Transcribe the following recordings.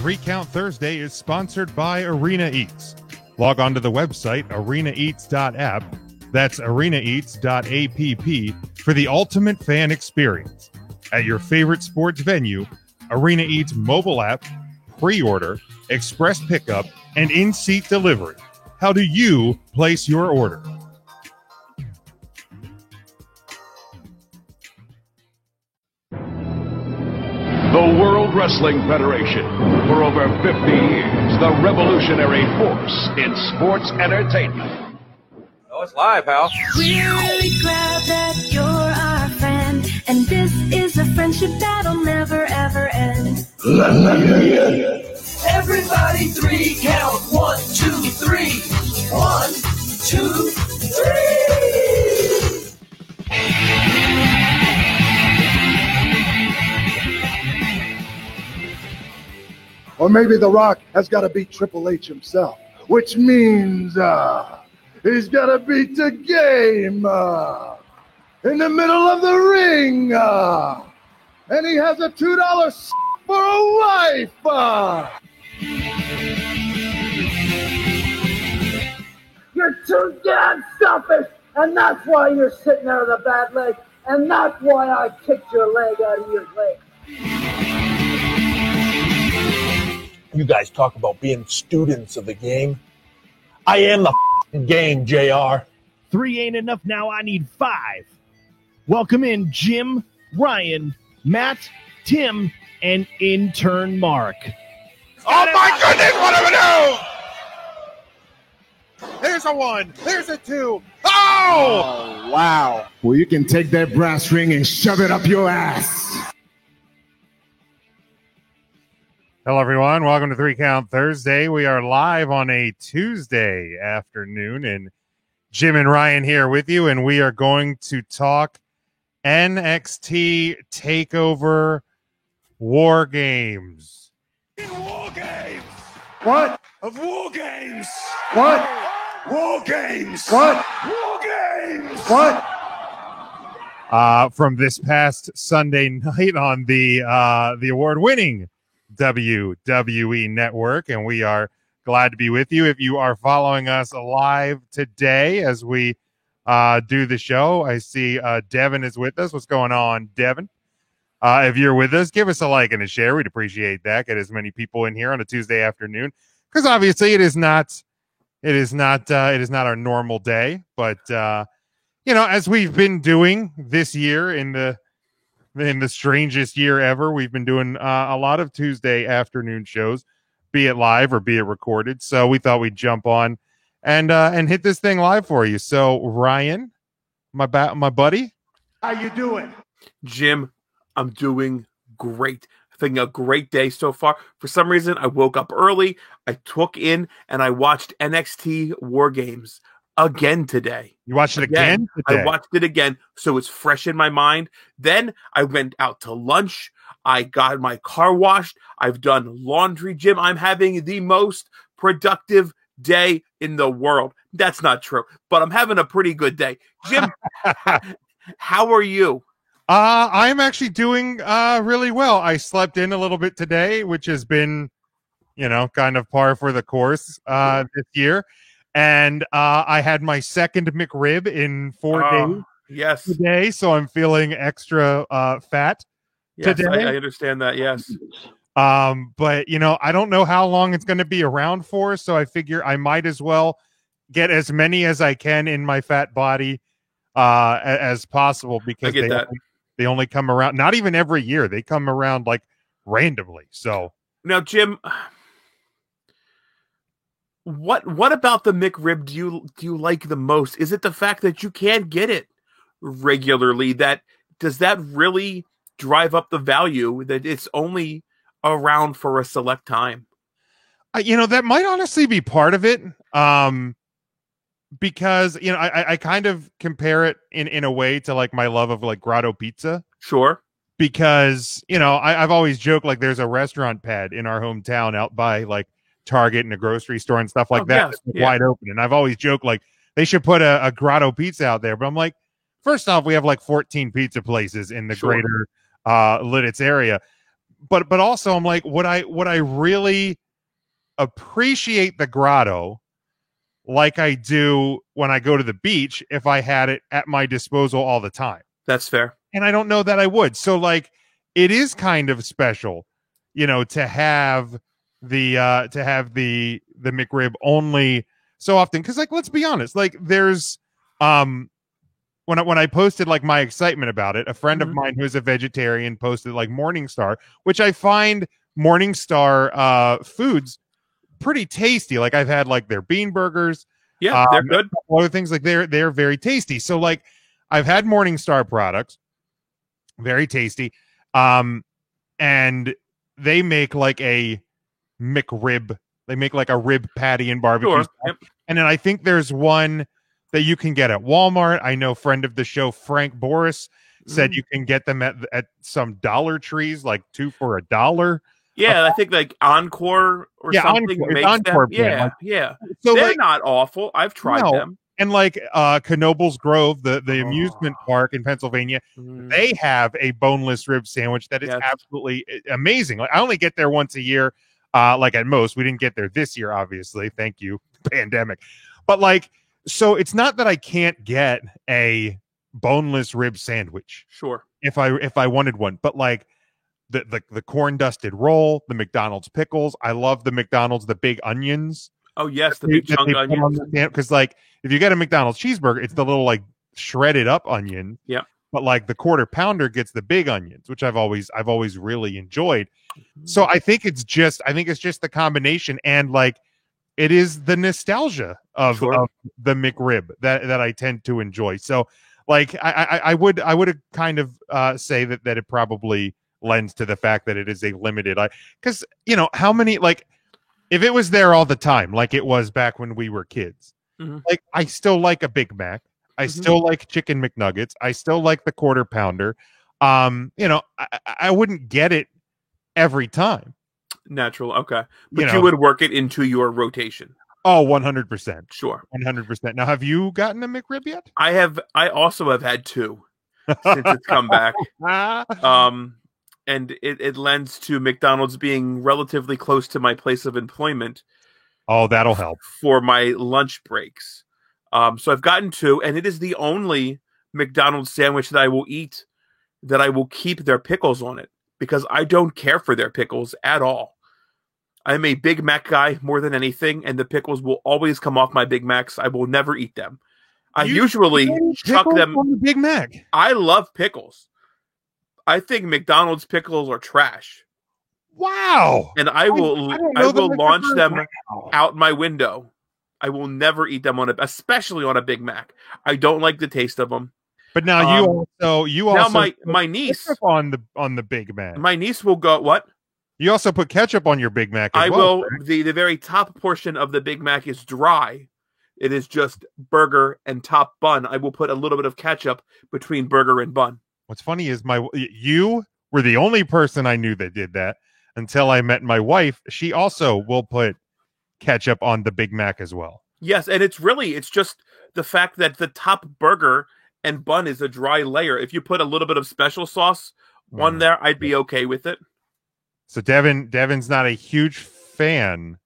3 Count Thursday is sponsored by Arena Eats. Log on to the website arenaeats.app. That's arenaeats.app for the ultimate fan experience. At your favorite sports venue, Arena Eats mobile app, pre-order, express pickup, and in-seat delivery. How do you place your order? The World Wrestling Federation, for over 50 years, the revolutionary force in sports entertainment. Oh, it's live, pal. We're really glad that you're our friend, and this is a friendship that'll never, ever end. Everybody 3 count. 1, 2, 3. 1, 2, 3. Or maybe The Rock has got to beat Triple H himself, which means he's got to beat the game in the middle of the ring. And he has a $2 for a wife. You're too damn selfish, and that's why you're sitting there with a bad leg, and that's why I kicked your leg out of your leg. You guys talk about being students of the game. I am the game, JR. 3 ain't enough now. I need 5. Welcome in Jim, Ryan, Matt, Tim, and intern Mark. Oh my goodness, what do we do? There's a 1. There's a 2. Oh, wow. Well, you can take that brass ring and shove it up your ass. Hello, everyone. Welcome to 3 Count Thursday. We are live on a Tuesday afternoon, and Jim and Ryan here with you, and we are going to talk NXT TakeOver War Games. War Games! What? Of War Games! What? War Games! What? War Games! What? From this past Sunday night on the award-winning WWE Network, and we are glad to be with you. If you are following us live today as we do the show, I see Devin is with us. What's going on, Devin? If you're with us, give us a like and a share. We'd appreciate that. Get as many people in here on a Tuesday afternoon, because obviously it is not our normal day, but as we've been doing this year in the strangest year ever, we've been doing a lot of Tuesday afternoon shows, be it live or be it recorded. So we thought we'd jump on and hit this thing live for you. So Ryan, my buddy, How you doing? Jim, I'm doing great. I think a great day so far. For some reason, I woke up early. I took in and I watched NXT War Games again today. You watched it again today? I watched it again, so it's fresh in my mind. Then I went out to lunch. I got my car washed. I've done laundry, Jim. I'm having the most productive day in the world. That's not true, but I'm having a pretty good day. Jim, how are you? I'm actually doing really well. I slept in a little bit today, which has been, kind of par for the course this year. And I had my second McRib in 4 days. Yes. Today, so I'm feeling extra fat today. I understand that. Yes. But I don't know how long it's going to be around for, so I figure I might as well get as many as I can in my fat body as possible, because they only come around, not even every year. They come around like randomly. So now, Jim, what about the McRib do you like the most? Is it the fact that you can't get it regularly? Does that really drive up the value that it's only around for a select time? That might honestly be part of it. Because I kind of compare it in a way to like my love of like Grotto Pizza. Sure. Because I've always joked like there's a restaurant pad in our hometown out by like Target and a grocery store and stuff like that, yes. wide open. And I've always joked like they should put a Grotto Pizza out there. But I'm like, first off, we have like 14 pizza places in the greater Lidditz area. but also I'm like, would I really appreciate the grotto like I do when I go to the beach if I had it at my disposal all the time? That's fair. And I don't know that I would. So like, it is kind of special, to have the McRib only so often. Cause like, let's be honest, like there's, when I posted like my excitement about it, a friend of mine who's a vegetarian posted like Morningstar, which I find Morningstar foods pretty tasty. Like I've had like their bean burgers. Yeah, they're good. Other things like they're very tasty. So like I've had Morningstar products, very tasty. And they make like a McRib. They make like a rib patty and barbecue. Sure. Stuff. Yep. And then I think there's one that you can get at Walmart. I know friend of the show, Frank Boris, said you can get them at some Dollar Trees, like 2 for $1. Yeah, I think like Encore or something Encore, makes Encore them. brand. Yeah. So they're like, not awful. I've tried them. And like Knoebels Grove, the amusement park in Pennsylvania, they have a boneless rib sandwich that is absolutely amazing. Like I only get there once a year, like at most. We didn't get there this year, obviously. Thank you, pandemic. But like, so it's not that I can't get a boneless rib sandwich. Sure. If I wanted one, but like the corn dusted roll, the McDonald's pickles. I love the McDonald's, the big onions. Oh yes, the big chunk onions. Because like if you get a McDonald's cheeseburger, it's the little like shredded up onion. Yeah. But like the quarter pounder gets the big onions, which I've always really enjoyed. So I think it's just the combination, and like it is the nostalgia of the McRib that I tend to enjoy. So like I would kind of say that it probably lends to the fact that it is a limited, because how many, like if it was there all the time like it was back when we were kids, like I still like a Big Mac, I still like chicken McNuggets, I still like the quarter pounder. I wouldn't get it every time. Natural, okay, but you would work it into your rotation. Oh, 100%. Sure, 100%. Now, have you gotten a McRib yet? I have. I also have had 2 since it's come back. And it lends to McDonald's being relatively close to my place of employment. Oh, that'll help for my lunch breaks. So I've gotten 2, and it is the only McDonald's sandwich that I will eat that I will keep their pickles on it, because I don't care for their pickles at all. I'm a Big Mac guy more than anything, and the pickles will always come off my Big Macs. I will never eat them. I usually chuck them on the Big Mac. I love pickles. I think McDonald's pickles are trash. Wow. And I will launch them out my window. I will never eat them especially on a Big Mac. I don't like the taste of them. But now you also my niece on the Big Mac. My niece will go, what? You also put ketchup on your Big Mac as I well, will. Right? The very top portion of the Big Mac is dry. It is just burger and top bun. I will put a little bit of ketchup between burger and bun. What's funny is you were the only person I knew that did that until I met my wife. She also will put ketchup on the Big Mac as well. Yes, and it's just the fact that the top burger and bun is a dry layer. If you put a little bit of special sauce on there, I'd be okay with it. So Devin's not a huge fan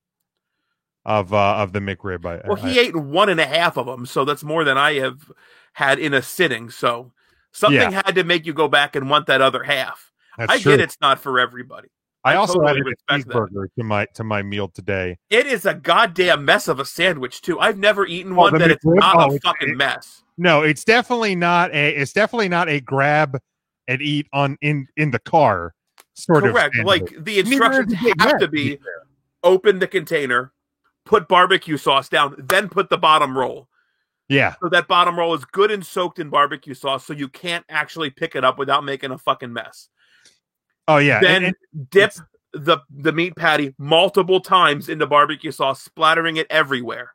of the McRib. He ate 1.5 of them, so that's more than I have had in a sitting. So something had to make you go back and want that other half. That's I true. get it's not for everybody. I also totally added a cheeseburger to my meal today. It is a goddamn mess of a sandwich too. I've never eaten one that it's not a fucking mess. No, it's definitely not a grab and eat in the car sort of. Correct. Like the instructions have to be open the container, put barbecue sauce down, then put the bottom roll. Yeah. So that bottom roll is good and soaked in barbecue sauce, so you can't actually pick it up without making a fucking mess. Oh yeah. Then dip the meat patty multiple times into barbecue sauce, splattering it everywhere.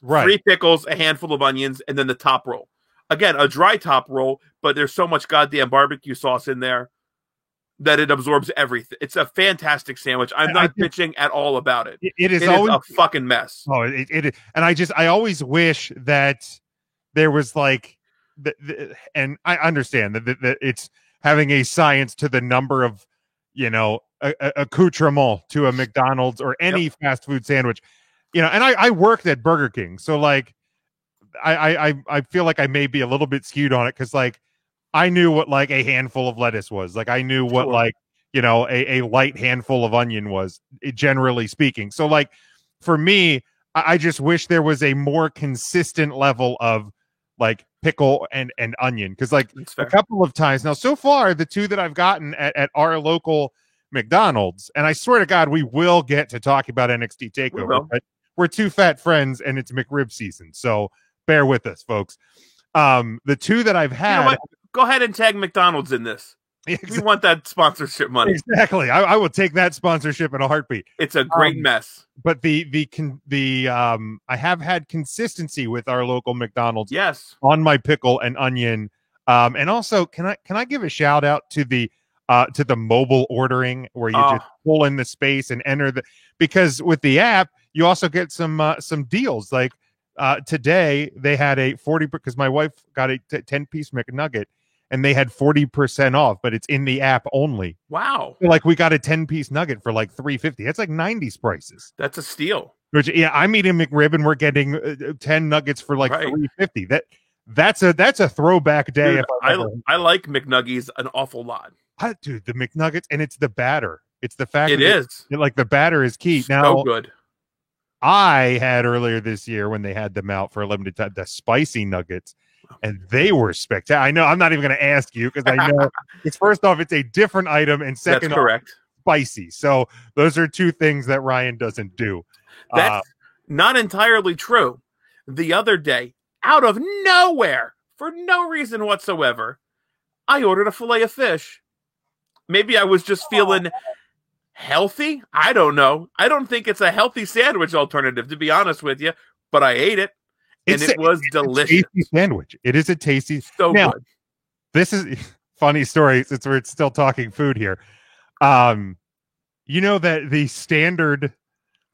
Right. 3 pickles, a handful of onions, and then the top roll. Again, a dry top roll, but there's so much goddamn barbecue sauce in there that it absorbs everything. It's a fantastic sandwich. I'm not bitching at all about it. It is always a fucking mess. Oh, it and I always wish that there was like, and I understand that it's having a science to the number of accoutrement to a McDonald's or any fast food sandwich, and I worked at Burger King. So like, I feel like I may be a little bit skewed on it. Cause like I knew what like a handful of lettuce was. Like I knew what like, a light handful of onion was, generally speaking. So like for me, I just wish there was a more consistent level of like pickle and onion. Cause like a couple of times now, so far, the two that I've gotten at our local McDonald's, and I swear to God, we will get to talk about NXT TakeOver, but we're two fat friends and it's McRib season. So bear with us, folks. The two that I've had, go ahead and tag McDonald's in this. Exactly. We want that sponsorship money. Exactly. I will take that sponsorship in a heartbeat. It's a great mess. But I have had consistency with our local McDonald's. Yes. On my pickle and onion. And also can I give a shout out to the mobile ordering where you just pull in the space and enter because with the app you also get some deals. Like today they had a 40 because my wife got a 10-piece McNugget. And they had 40% off, but it's in the app only. Wow. So like we got a 10-piece nugget for like $3.50. That's like 90s prices. That's a steal. Which I'm eating McRib and we're getting 10 nuggets for like $3.50. That's a throwback day. Dude, I like McNuggies an awful lot. Dude, the McNuggets, and it's the batter. It's the fact it is like the batter is key. So now good. I had earlier this year when they had them out for a limited time, the spicy nuggets. And they were spectacular. I know I'm not even going to ask you because I know it's first off, it's a different item, and second, that's correct, spicy. So those are two things that Ryan doesn't do. That's not entirely true. The other day, out of nowhere, for no reason whatsoever, I ordered a fillet of fish. Maybe I was just feeling healthy. I don't know. I don't think it's a healthy sandwich alternative, to be honest with you, but I ate it. And it was delicious. A tasty sandwich. It is a tasty. So good. This is funny story since we're still talking food here. You know that the standard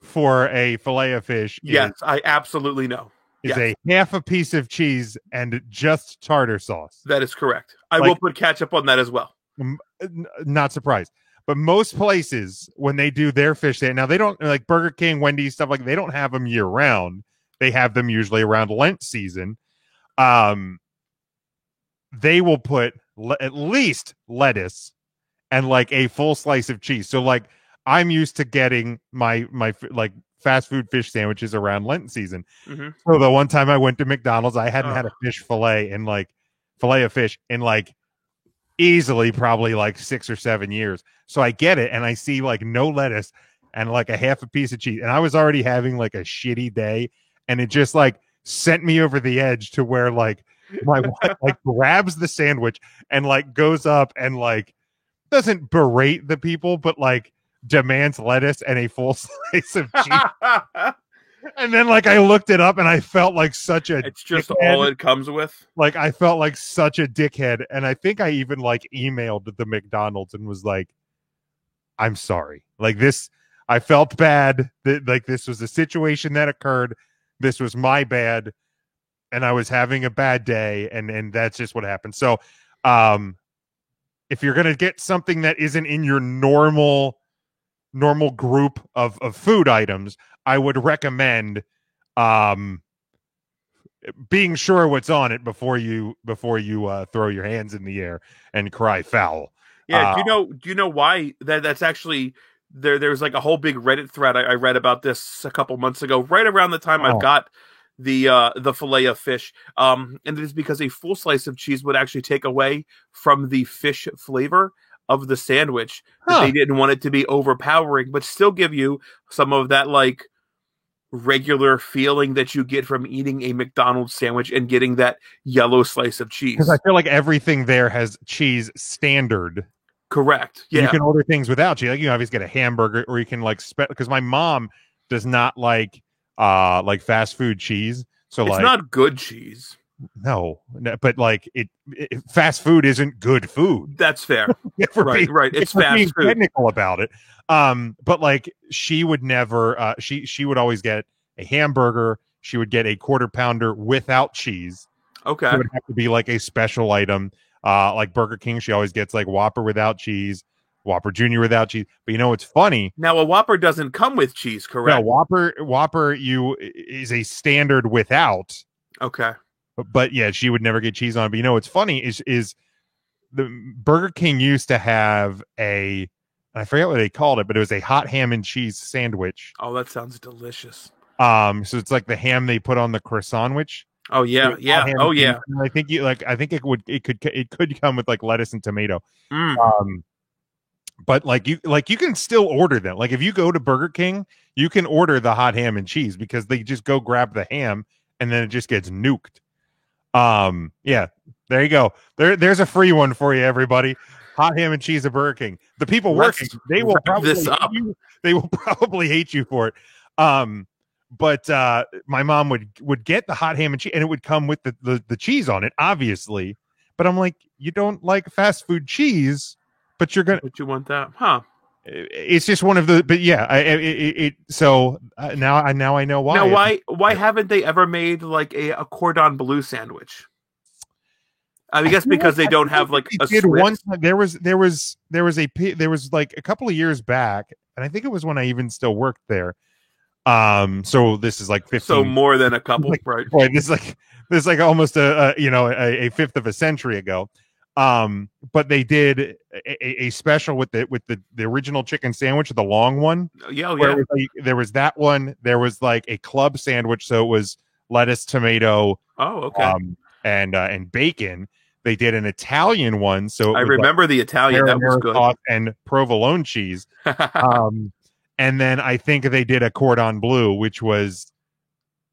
for a fillet of fish I absolutely know. Is a half a piece of cheese and just tartar sauce. That is correct. I will put ketchup on that as well. Not surprised. But most places, when they do their fish, now they don't like Burger King, Wendy's, stuff like they don't have them year round. They have them usually around Lent season. They will put at least lettuce and like a full slice of cheese. So like I'm used to getting my like fast food fish sandwiches around Lent season. Mm-hmm. So the one time I went to McDonald's, I hadn't had a fish fillet of fish in like easily probably like 6 or 7 years. So I get it and I see like no lettuce and like a half a piece of cheese. And I was already having like a shitty day. And it just like sent me over the edge to where like my wife like grabs the sandwich and like goes up and like doesn't berate the people, but like demands lettuce and a full slice of cheese. And then like I looked it up and I felt like such a it's just dickhead. All it comes with. Like I felt like such a dickhead. And I think I even like emailed the McDonald's and was like, I'm sorry. Like this, I felt bad that like this was a situation that occurred. This was my bad, and I was having a bad day, and that's just what happened. So, if you're gonna get something that isn't in your normal group of food items, I would recommend being sure what's on it before you throw your hands in the air and cry foul. Yeah, do you know why that's actually there's like a whole big Reddit thread I read about this a couple months ago, right around the time I got the fillet of fish. And it is because a full slice of cheese would actually take away from the fish flavor of the sandwich. They didn't want it to be overpowering, but still give you some of that like regular feeling that you get from eating a McDonald's sandwich and getting that yellow slice of cheese. Because I feel like everything there has cheese standard. Correct. Yeah. You can order things without cheese. Like you can obviously get a hamburger, or you can like because my mom does not like fast food cheese. So it's like not good cheese. No, but like it fast food isn't good food. That's fair. Right. It's fast food. Technical about it. But like she would never. She would always get a hamburger. She would get a quarter pounder without cheese. Okay. It would have to be like a special item. Like Burger King, she always gets like Whopper without cheese, Whopper Jr. without cheese. But you know what's funny? Now a Whopper doesn't come with cheese, correct? No, Whopper is a standard without. Okay. But yeah, she would never get cheese on it. But you know what's funny is the Burger King used to have I forget what they called it, but it was a hot ham and cheese sandwich. Oh, that sounds delicious. So it's like the ham they put on the croissant sandwich. Oh yeah, yeah. Oh yeah. I think it could come with like lettuce and tomato. But you can still order them. Like if you go to Burger King, you can order the hot ham and cheese because they just go grab the ham and then it just gets nuked. Yeah, there you go. There's a free one for you, everybody. Hot ham and cheese at Burger King. The people working, they will probably hate you for it. But my mom would get the hot ham and cheese, and it would come with the cheese on it, obviously. But I'm like, you don't like fast food cheese, but you want that, huh? It's just one of the. But yeah, so now I know why. Now, why haven't they ever made like a cordon bleu sandwich? I guess because they don't have like a Swift. One time, there was like a couple of years back, and I think it was when I even still worked there. So this is like 15. So more than a couple, right? Right. This is like almost a fifth of a century ago. But they did a special with the original chicken sandwich, the long one. Yeah, yeah. There was that one. There was like a club sandwich, so it was lettuce, tomato. Oh, okay. And bacon. They did an Italian one, so I remember the Italian. That was good. And provolone cheese. And then I think they did a cordon bleu, which was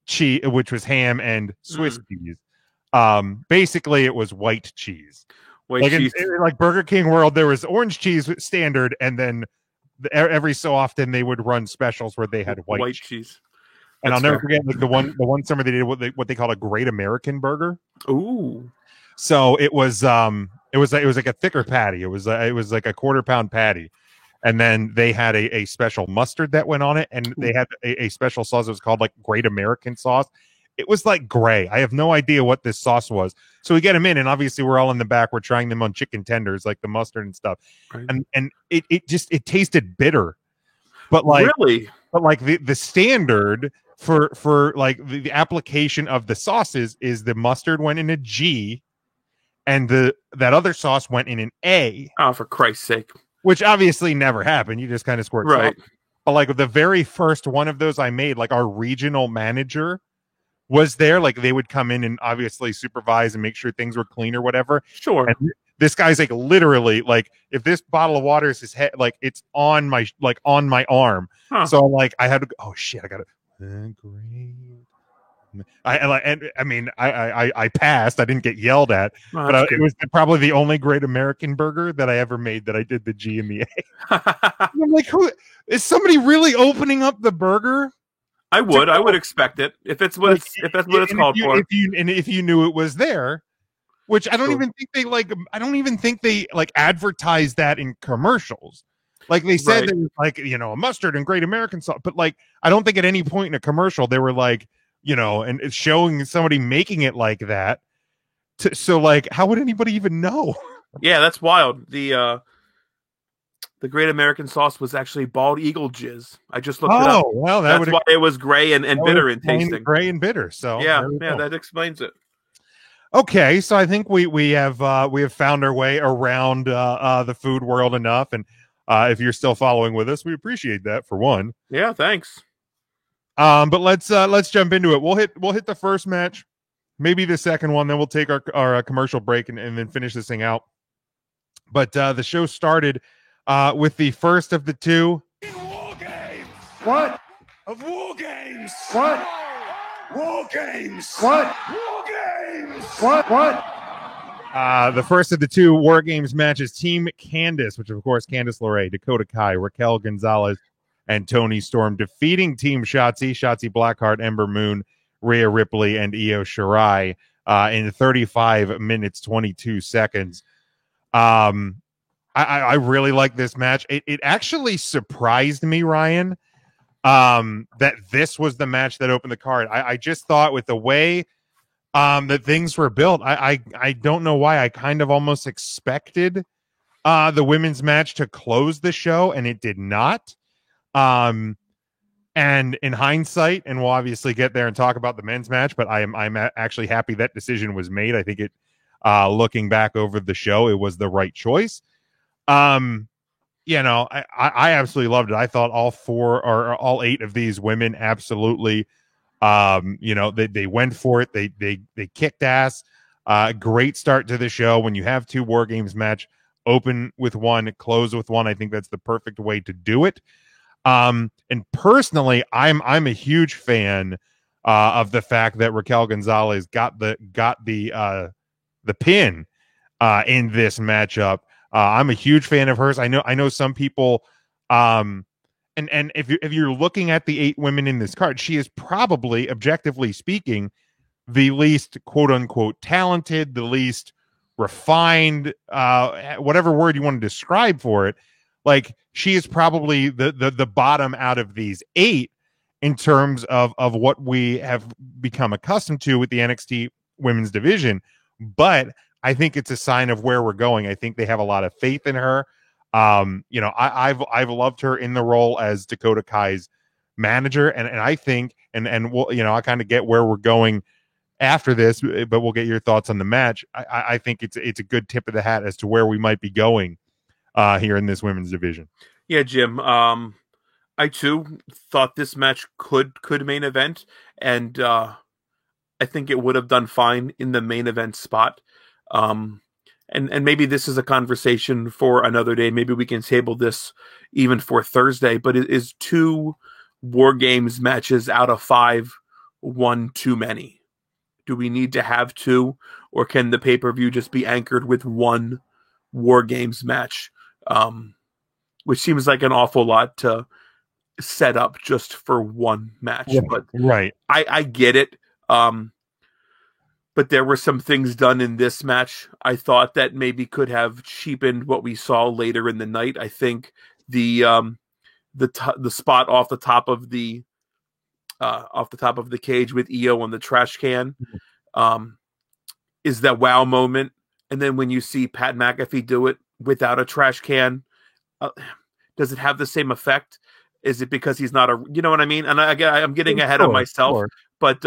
ham and Swiss cheese. Basically, it was white cheese. Like Burger King World, there was orange cheese standard, and then every so often they would run specials where they had white cheese. And I'll never forget like the one summer they did what they called a Great American Burger. Ooh. So it was like a thicker patty. It was like a quarter-pound patty. And then they had a special mustard that went on it, and they had a special sauce that was called like Great American sauce. It was like gray. I have no idea what this sauce was. So we get them in, and obviously we're all in the back. We're trying them on chicken tenders, like the mustard and stuff. Right. And it tasted bitter. But like really? But like the standard for like the application of the sauces is the mustard went in a G, and that other sauce went in an A. Oh, for Christ's sake. Which obviously never happened. You just kind of squirt. Right. Sauce. But like the very first one of those I made, like our regional manager was there. Like they would come in and obviously supervise and make sure things were clean or whatever. Sure. And this guy's like literally like, if this bottle of water is his head, like it's on my arm. Huh. So like I had to go, oh shit, I got to great. I passed. I didn't get yelled at, but it was probably the only Great American Burger that I ever made that I did the G and the A. I'm like, who is somebody really opening up the burger? I would expect it if that's what it's called for. If you knew it was there, which I don't even think they advertise that in commercials. Like they said, there was like a mustard and Great American sauce, but like I don't think at any point in a commercial they were like. And it's showing somebody making it like that. So like, how would anybody even know? Yeah, that's wild. The Great American sauce was actually bald eagle jizz. I just looked it up. Oh, well, that's why it was gray and bitter in tasting. Gray and bitter. So yeah, that explains it. Okay, so I think we have found our way around the food world enough, and if you're still following with us, we appreciate that for one. Yeah, thanks. But let's jump into it. We'll hit the first match, maybe the second one, then we'll take our commercial break and then finish this thing out. But the show started with the first of the two. War games. What? Of war games. What? War games. What? War games. What? The first of the two War Games matches, Team Candice, which of course Candice LeRae, Dakota Kai, Raquel Gonzalez, and Toni Storm, defeating Team Shotzi Blackheart, Ember Moon, Rhea Ripley, and Io Shirai in 35 minutes, 22 seconds. I really like this match. It actually surprised me, Ryan, that this was the match that opened the card. I just thought with the way that things were built, I don't know why. I kind of almost expected the women's match to close the show, and it did not. And in hindsight, and we'll obviously get there and talk about the men's match, but I'm actually happy that decision was made. I think it, looking back over the show, it was the right choice. You know, I absolutely loved it. I thought all 4 or all 8 of these women absolutely, you know, they went for it. They kicked ass. Great start to the show. When you have 2 War Games match, open with one, close with one, I think that's the perfect way to do it. And personally, I'm a huge fan of the fact that Raquel Gonzalez got the pin in this matchup. I'm a huge fan of hers. I know some people, and if you're looking at the 8 women in this card, she is probably, objectively speaking, the least quote unquote talented, the least refined, whatever word you want to describe for it. Like, she is probably the bottom out of these 8 in terms of what we have become accustomed to with the NXT women's division. But I think it's a sign of where we're going. I think they have a lot of faith in her. You know, I've loved her in the role as Dakota Kai's manager, and I think, and we'll, you know, I kind of get where we're going after this, but we'll get your thoughts on the match. I think it's a good tip of the hat as to where we might be going here in this women's division. Yeah, Jim. I too thought this match could main event, and I think it would have done fine in the main event spot. And maybe this is a conversation for another day. Maybe we can table this even for Thursday. But is 2 War Games matches out of 5 one too many? Do we need to have 2, or can the pay-per-view just be anchored with 1 War Games match? Which seems like an awful lot to set up just for 1 match. Yeah, but right. I get it. But there were some things done in this match I thought that maybe could have cheapened what we saw later in the night. I think the spot off the top of the cage with Io on the trash can is that wow moment. And then when you see Pat McAfee do it without a trash can, does it have the same effect? Is it because he's not you know what I mean? And I'm getting ahead of myself, but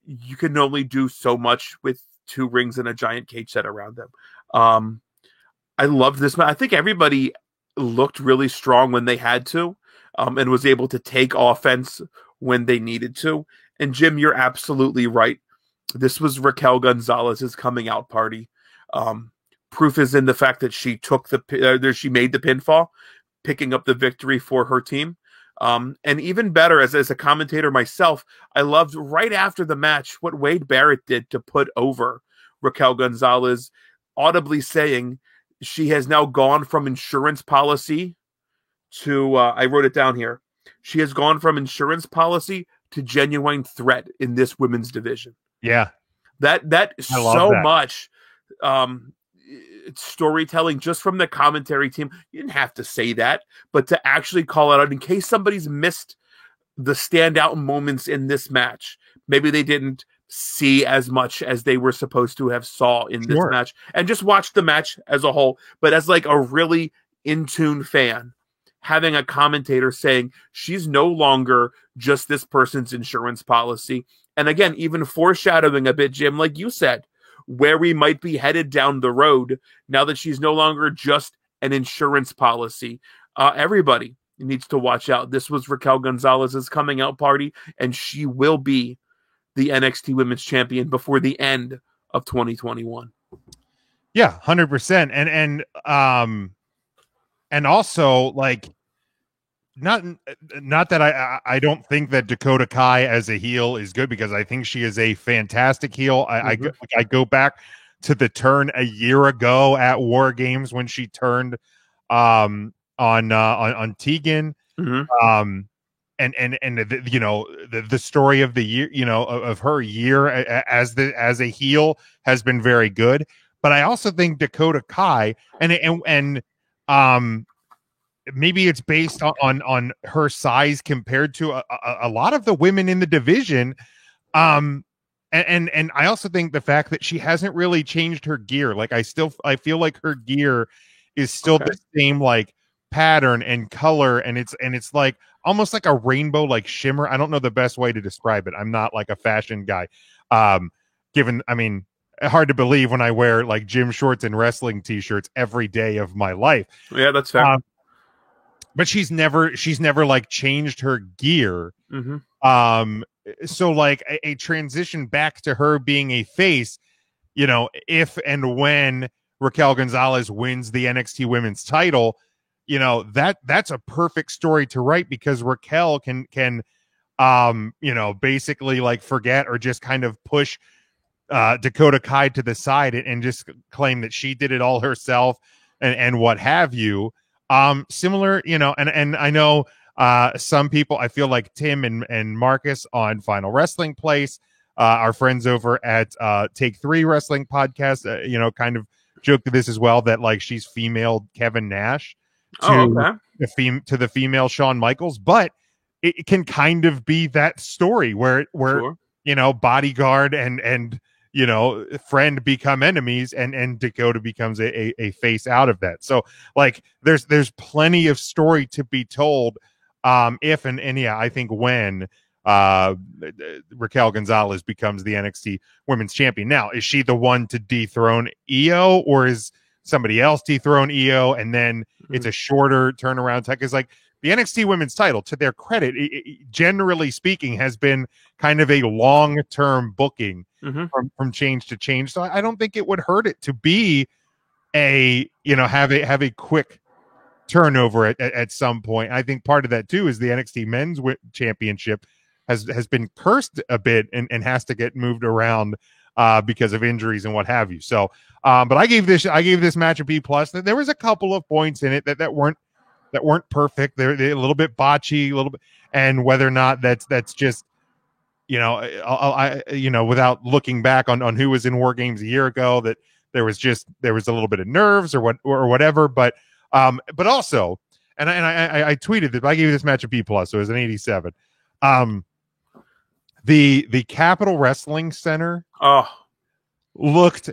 you can only do so much with 2 rings and a giant cage set around them. I loved this match. I think everybody looked really strong when they had to, and was able to take offense when they needed to. And Jim, you're absolutely right. This was Raquel Gonzalez's coming out party. Proof is in the fact that she she made the pinfall, picking up the victory for her team. And even better, as a commentator myself, I loved right after the match what Wade Barrett did to put over Raquel Gonzalez, audibly saying she has now gone from insurance policy to, I wrote it down here, she has gone from insurance policy to genuine threat in this women's division. Yeah. That so much storytelling just from the commentary team. You didn't have to say that, but to actually call it out in case somebody's missed the standout moments in this match. Maybe they didn't see as much as they were supposed to have saw in this match, and just watch the match as a whole. But as like a really in tune fan, having a commentator saying she's no longer just this person's insurance policy. And again, even foreshadowing a bit, Jim, like you said, where we might be headed down the road now that she's no longer just an insurance policy. Everybody needs to watch out. This was Raquel Gonzalez's coming out party, and she will be the NXT Women's Champion before the end of 2021. Yeah, 100%. And also, like, not that I don't think that Dakota Kai as a heel is good, because I think she is a fantastic heel. I go back to the turn a year ago at War Games when she turned on Tegan. And you know, the story of the year, you know, of her year as a heel has been very good. But I also think Dakota Kai and maybe it's based on her size compared to a lot of the women in the division. And I also think the fact that she hasn't really changed her gear. Like I feel like her gear is still the same like pattern and color, and it's like almost like a rainbow like shimmer. I don't know the best way to describe it. I'm not like a fashion guy. Hard to believe when I wear like gym shorts and wrestling t-shirts every day of my life. Yeah, that's fair. But she's never like changed her gear. So like a transition back to her being a face, you know, if and when Raquel Gonzalez wins the NXT Women's title, you know, that's a perfect story to write, because Raquel can you know, basically like forget or just kind of push Dakota Kai to the side and just claim that she did it all herself and what have you. Similar, you know, and I know some people, I feel like Tim and Marcus on Final Wrestling Place, our friends over at Take 3 Wrestling Podcast, you know, kind of joked to this as well, that like she's female Kevin Nash to the female Shawn Michaels, but it can kind of be that story where Sure. you know, bodyguard and you know, friend become enemies, and Dakota becomes a face out of that. So like there's plenty of story to be told if and yeah, I think when Raquel Gonzalez becomes the NXT Women's Champion. Now, is she the one to dethrone Io, or is somebody else dethrone Io and then it's a shorter turnaround time? Because like the NXT Women's title, to their credit, generally speaking, has been kind of a long-term booking from change to change. So I don't think it would hurt it to be a, you know, have a quick turnover at some point. I think part of that too is the NXT Men's Championship has been cursed a bit and has to get moved around because of injuries and what have you. So, but I gave this match a B+. There was a couple of points in it that weren't perfect. They're a little bit botchy, a little bit, and whether or not that's just, you know, I you know, without looking back on who was in War Games a year ago, that there was a little bit of nerves or whatever. But also, and I tweeted that I gave this match a B+, so it was an 87. The Capitol Wrestling Center looked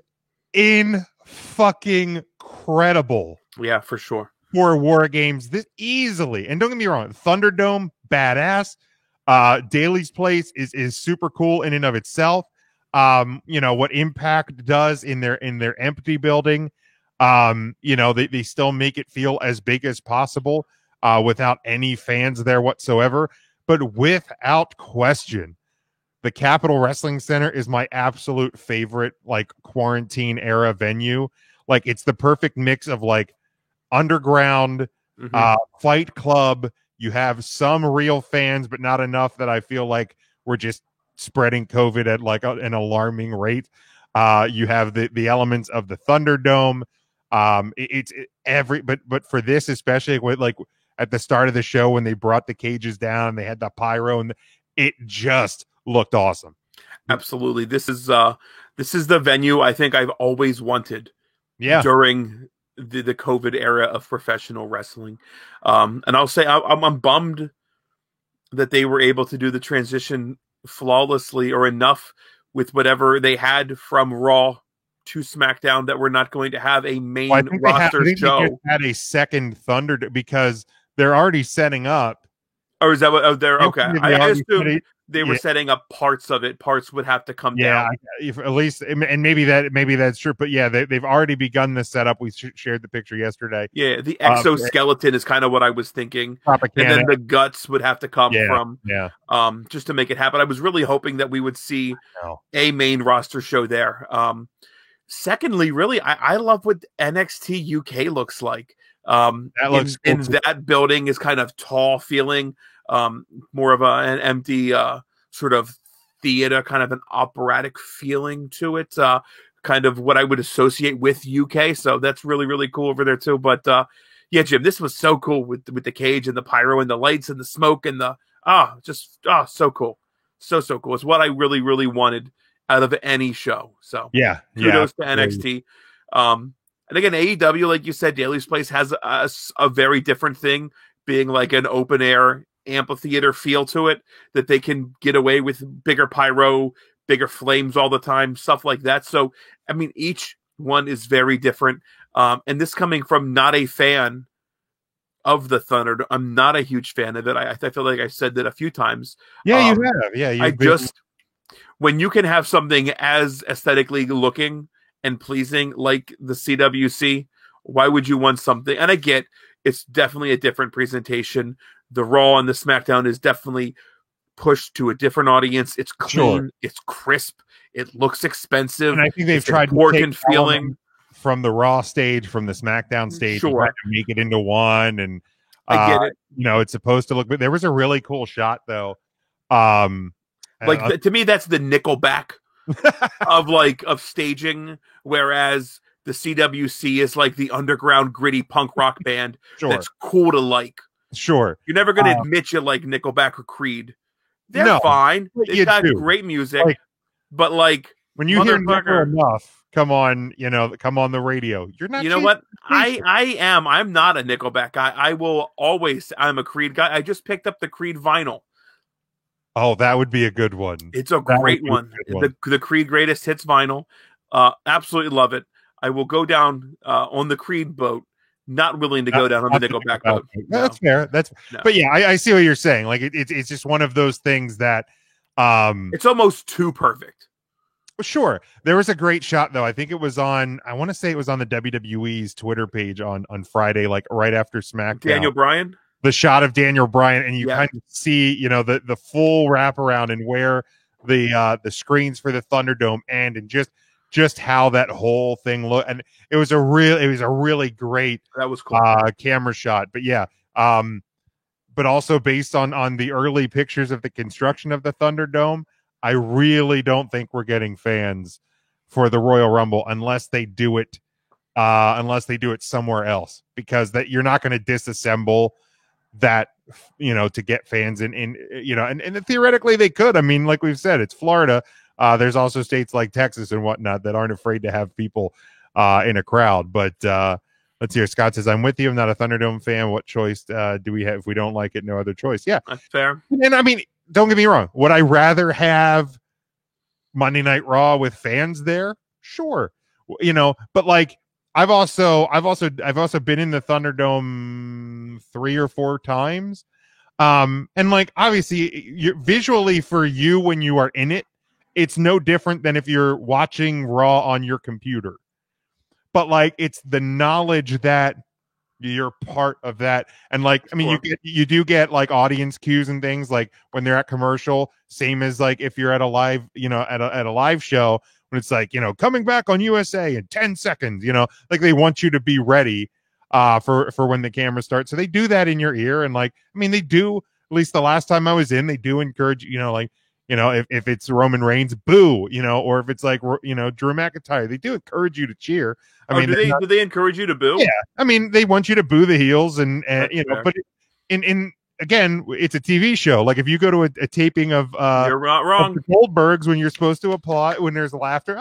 in fucking credible. Yeah, for sure. For War Games this easily. And don't get me wrong, Thunderdome, badass. Daly's Place is super cool in and of itself. You know, what Impact does in their empty building, you know, they still make it feel as big as possible without any fans there whatsoever. But without question, the Capitol Wrestling Center is my absolute favorite, like, quarantine era venue. Like, it's the perfect mix of like underground fight club. You have some real fans, but not enough that I feel like we're just spreading COVID at like an alarming rate. You have the elements of the Thunderdome. But for this, especially with like at the start of the show when they brought the cages down, they had the pyro, and it just looked awesome. Absolutely. This is the venue I think I've always wanted. Yeah. During the COVID era of professional wrestling. And I'll say I'm bummed that they were able to do the transition flawlessly or enough with whatever they had from Raw to SmackDown that we're not going to have a main roster show. They just had a second Thunder because they're already setting up. Or is that what? Oh, they're okay. I assume they were setting up parts of it. Parts would have to come down. At least, and maybe that's true. But yeah, they've already begun the setup. We shared the picture yesterday. Yeah, the exoskeleton is kind of what I was thinking, and then the guts would have to come from. Yeah. Just to make it happen. I was really hoping that we would see a main roster show there. Secondly, really, I love what NXT UK looks like. That looks cool in that building is kind of tall feeling, more of an empty sort of theater, kind of an operatic feeling to it, kind of what I would associate with UK. So that's really, really cool over there too. But yeah, Jim, this was so cool with the cage and the pyro and the lights and the smoke and the so cool. So cool. It's what I really, really wanted out of any show. So yeah, kudos to NXT. And again, AEW, like you said, Daly's Place has a very different thing, being like an open air amphitheater feel to it, that they can get away with bigger pyro, bigger flames all the time, stuff like that. So, I mean, each one is very different. And this coming from not a fan of the Thunder. I'm not a huge fan of it. I feel like I said that a few times. Yeah, you have. Yeah, when you can have something as aesthetically looking and pleasing like the CWC, why would you want something? And I get it's definitely a different presentation. The Raw and the SmackDown is definitely pushed to a different audience. It's clean, it's crisp, it looks expensive, and I think they've tried to take feeling from the Raw stage, from the SmackDown stage, to make it into one. And I get it. It's supposed to look. But there was a really cool shot though. To me, that's the Nickelback of staging, whereas the CWC is like the underground gritty punk rock band that's cool to like. Sure, you're never going to admit you like Nickelback or Creed. They're fine. They've got great music, but like when you hear Never Enough, come on the radio. You're not. You know what? I'm not a Nickelback guy. I will always. I'm a Creed guy. I just picked up the Creed vinyl. Oh, that would be a good one. It's a great one. The Creed Greatest Hits vinyl. Absolutely love it. I will go down on the Creed boat. Not willing to go down on the Nickelback boat. No. That's fair. But yeah, I see what you're saying. Like it's just one of those things that it's almost too perfect. Sure. There was a great shot though. I think it was on. I want to say it was on the WWE's Twitter page on Friday, like right after SmackDown. Daniel Bryan. The shot of Daniel Bryan, and you kind of see, the full wraparound and where the screens for the Thunderdome end, and just how that whole thing looked. And it was a really great camera shot. But yeah, but also based on the early pictures of the construction of the Thunderdome, I really don't think we're getting fans for the Royal Rumble unless they do it somewhere else, because that you're not going to disassemble that, to get fans in, and theoretically they could. I mean, like we've said, it's Florida. There's also states like Texas and whatnot that aren't afraid to have people in a crowd. But let's hear. Scott says, I'm with you. I'm not a Thunderdome fan. What choice do we have? If we don't like it, no other choice. Yeah. That's fair. And I mean, don't get me wrong. Would I rather have Monday Night Raw with fans there? Sure. But like, I've also been in the Thunderdome 3 or 4 times. And like, obviously visually for you, when you are in it, it's no different than if you're watching Raw on your computer. But like, it's the knowledge that you're part of that. And like, I mean, you do get like audience cues and things like when they're at commercial, same as like if you're at a live, at a live show, when it's like, coming back on USA in 10 seconds, like they want you to be ready for when the camera starts. So they do that in your ear. And like, I mean, they do, at least the last time I was in, they do encourage, if it's Roman Reigns, boo, or if it's like, Drew McIntyre, they do encourage you to cheer. I mean, do they encourage you to boo? Yeah. I mean, they want you to boo the heels and but in again, it's a TV show. Like if you go to a taping of you're not wrong. The Goldbergs, when you're supposed to applaud, when there's laughter,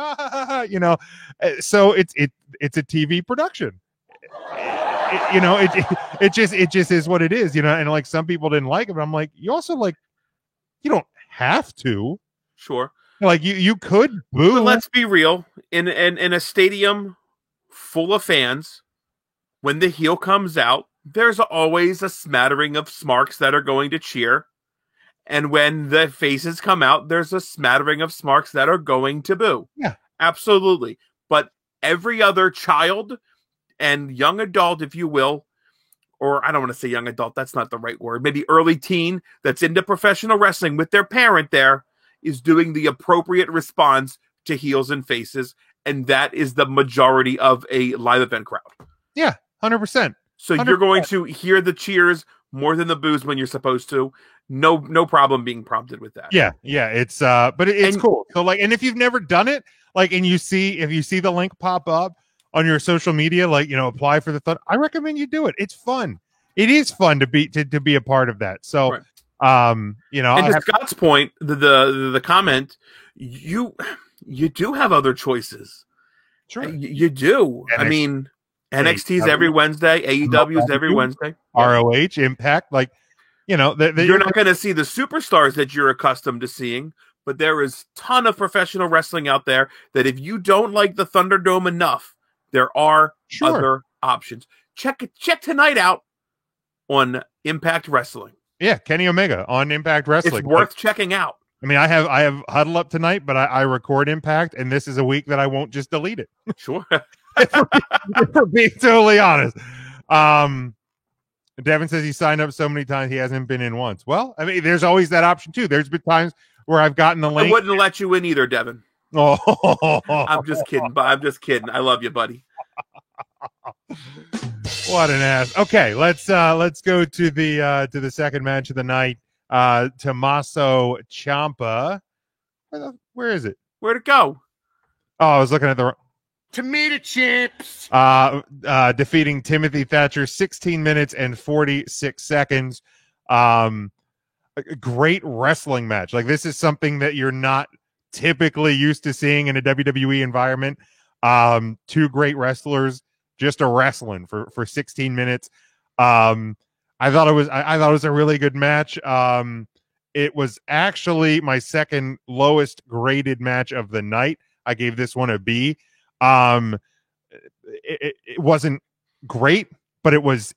so it's a TV production. It just is what it is, and like some people didn't like it, but I'm like, you also like, you don't have to. Sure. Like you could boo. But let's be real. In a stadium full of fans, when the heel comes out, there's always a smattering of smarks that are going to cheer. And when the faces come out, there's a smattering of smarks that are going to boo. Yeah. Absolutely. But every other child and young adult, if you will, or I don't want to say young adult, that's not the right word, maybe early teen that's into professional wrestling with their parent there, is doing the appropriate response to heels and faces. And that is the majority of a live event crowd. Yeah, 100%. So 100%. You're going to hear the cheers more than the boos when you're supposed to. No problem being prompted with that. Yeah. It's but it's cool. So like, and if you've never done it, like, and if you see the link pop up on your social media, like, apply for the Thunder, I recommend you do it. It's fun. It is fun to be a part of that. So, right. And to Scott's point, the comment, you do have other choices. Sure, you do. I mean, NXT's every Wednesday, AEW's every Wednesday, ROH, Impact, like, you're not going to see the superstars that you're accustomed to seeing, but there is a ton of professional wrestling out there that if you don't like the Thunderdome enough There are Sure. other options. Check tonight out on Impact Wrestling. Yeah, Kenny Omega on Impact Wrestling. It's worth checking out. I mean, I have Huddle Up tonight, but I record Impact, and this is a week that I won't just delete it. Sure. For being totally honest. Devin says he signed up so many times he hasn't been in once. Well, I mean, there's always that option too. There's been times where I've gotten the link. I wouldn't let you in either, Devin. Oh, I'm just kidding. I'm just kidding. I love you, buddy. What an ass. Okay, let's go to the second match of the night. Tommaso Ciampa. Where is it? Where'd it go? Oh, I was looking at the tomato chips. Defeating Timothy Thatcher 16 minutes and 46 seconds. A great wrestling match. Like, this is something that you're not typically used to seeing in a WWE environment. Two great wrestlers just a wrestling for 16 minutes. I thought it was a really good match. It was actually my second lowest graded match of the night. I gave this one a B. It wasn't great, but it was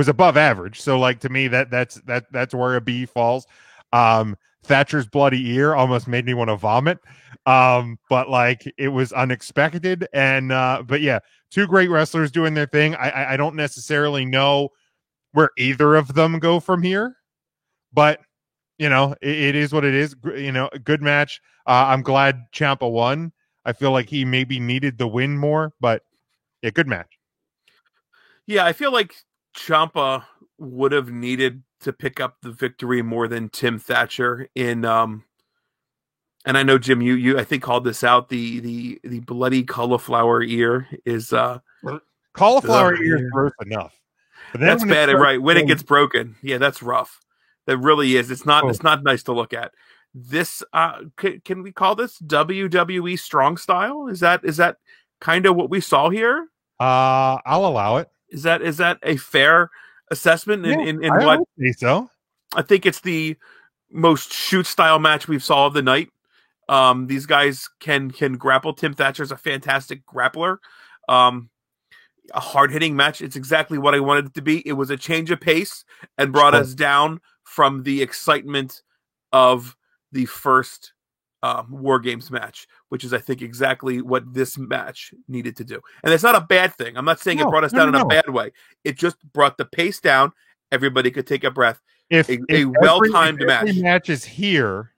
above average. So, like, to me, that's where a B falls. Thatcher's bloody ear almost made me want to vomit. But like, it was unexpected. And but yeah, two great wrestlers doing their thing. I don't necessarily know where either of them go from here, but you know, it is what it is. You know, a good match. I'm glad Ciampa won. I feel like he maybe needed the win more, but yeah, good match. Yeah, I feel like Ciampa would have needed to pick up the victory more than Tim Thatcher in and I know, Jim, you I think called this out, the bloody cauliflower ear is cauliflower ear is gross enough. But then that's bad, right? When it gets broken. Yeah, that's rough. That really is. It's not nice to look at. This can we call this WWE strong style? Is that kind of what we saw here? I'll allow it. Is that a fair assessment in what I would say so. I think it's the most shoot style match we've saw of the night. These guys can grapple. Tim Thatcher's a fantastic grappler. A hard-hitting match. It's exactly what I wanted it to be. It was a change of pace and brought us down from the excitement of the first War Games match, which is, I think, exactly what this match needed to do. And it's not a bad thing. I'm not saying it brought us down in a bad way. It just brought the pace down. Everybody could take a breath. If a well-timed match is here,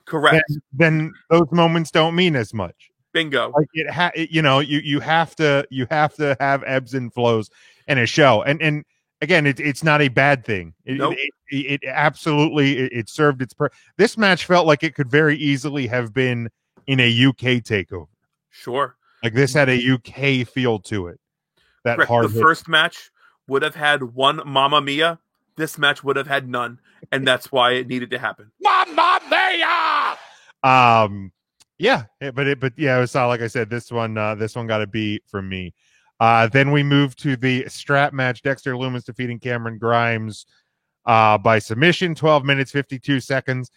correct, then those moments don't mean as much. Bingo. Like you have to have ebbs and flows in a show, and again, it's not a bad thing. It absolutely it served its purpose. This match felt like it could very easily have been in a UK takeover. Sure, like this had a UK feel to it. That hard. The first match would have had one Mamma Mia. This match would have had none, and that's why it needed to happen. Mamma Mia! Yeah, but yeah, it was like I said, this one got a B from me. Then we move to the strap match. Dexter Lumis defeating Cameron Grimes by submission, 12 minutes, 52 seconds.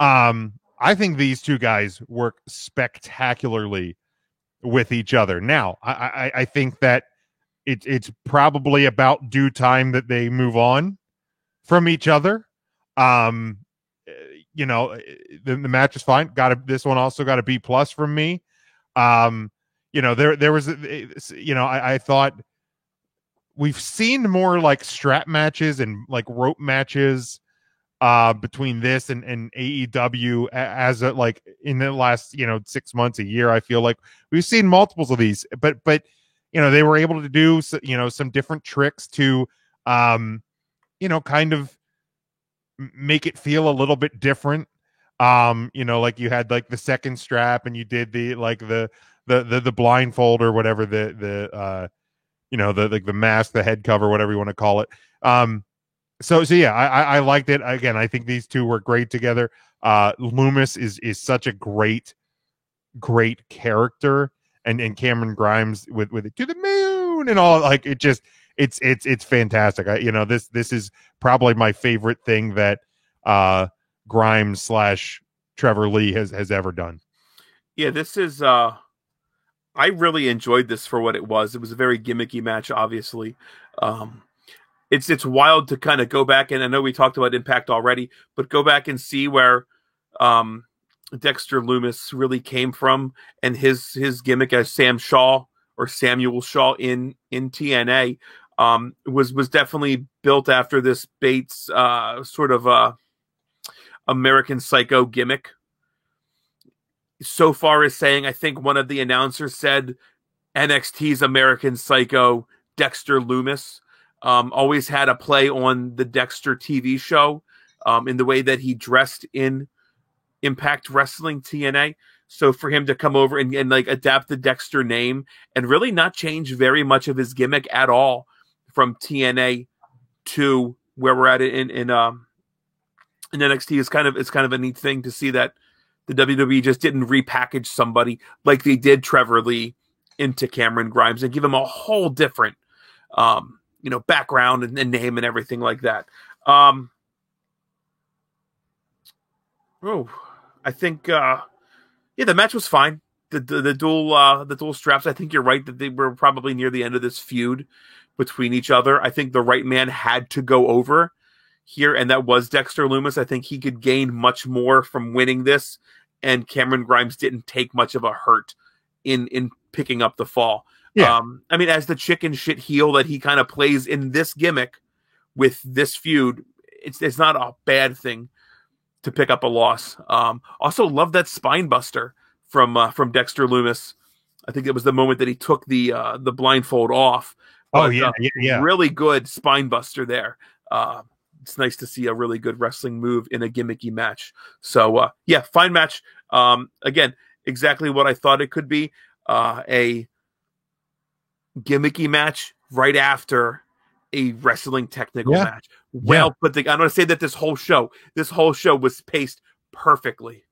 I think these two guys work spectacularly with each other. Now, I think that it's probably about due time that they move on from each other. You know, the match is fine. This one also got a B+ from me. You know, there was, you know, I thought we've seen more like strap matches and like rope matches between this and AEW as a, like in the last, 6 months, a year. I feel like we've seen multiples of these, but you know, they were able to do, some different tricks to, kind of make it feel a little bit different. Like you had like the second strap and you did the blindfold or whatever, the mask, the head cover, whatever you want to call it. So yeah, I liked it. Again, I think these two work great together. Lumis is such a great character, and Cameron Grimes with it to the moon and all, like it just it's fantastic. This is probably my favorite thing that Grimes / Trevor Lee has ever done. Yeah, this is I really enjoyed this for what it was. It was a very gimmicky match, obviously. It's wild to kind of go back, and I know we talked about Impact already, but go back and see where Dexter Lumis really came from, and his gimmick as Sam Shaw or Samuel Shaw in TNA was definitely built after this Bates sort of American Psycho gimmick. So far as saying, I think one of the announcers said NXT's American Psycho, Dexter Lumis, always had a play on the Dexter TV show in the way that he dressed in Impact Wrestling TNA. So for him to come over and like adapt the Dexter name and really not change very much of his gimmick at all from TNA to where we're at in NXT is kind of a neat thing to see that the WWE just didn't repackage somebody like they did Trevor Lee into Cameron Grimes and give him a whole different, background and name and everything like that. I think, the match was fine. The dual straps. I think you're right that they were probably near the end of this feud between each other. I think the right man had to go over here, and that was Dexter Lumis. I think he could gain much more from winning this, and Cameron Grimes didn't take much of a hurt in picking up the fall. Yeah. As the chicken shit heel that he kind of plays in this gimmick with this feud, it's not a bad thing to pick up a loss. Also love that spine buster from Dexter Lumis. I think it was the moment that he took the blindfold off. But, yeah. Really good spine buster there. It's nice to see a really good wrestling move in a gimmicky match. So, fine match. Again, exactly what I thought it could be. A gimmicky match right after a wrestling technical match. But I'm going to say that this whole show was paced perfectly.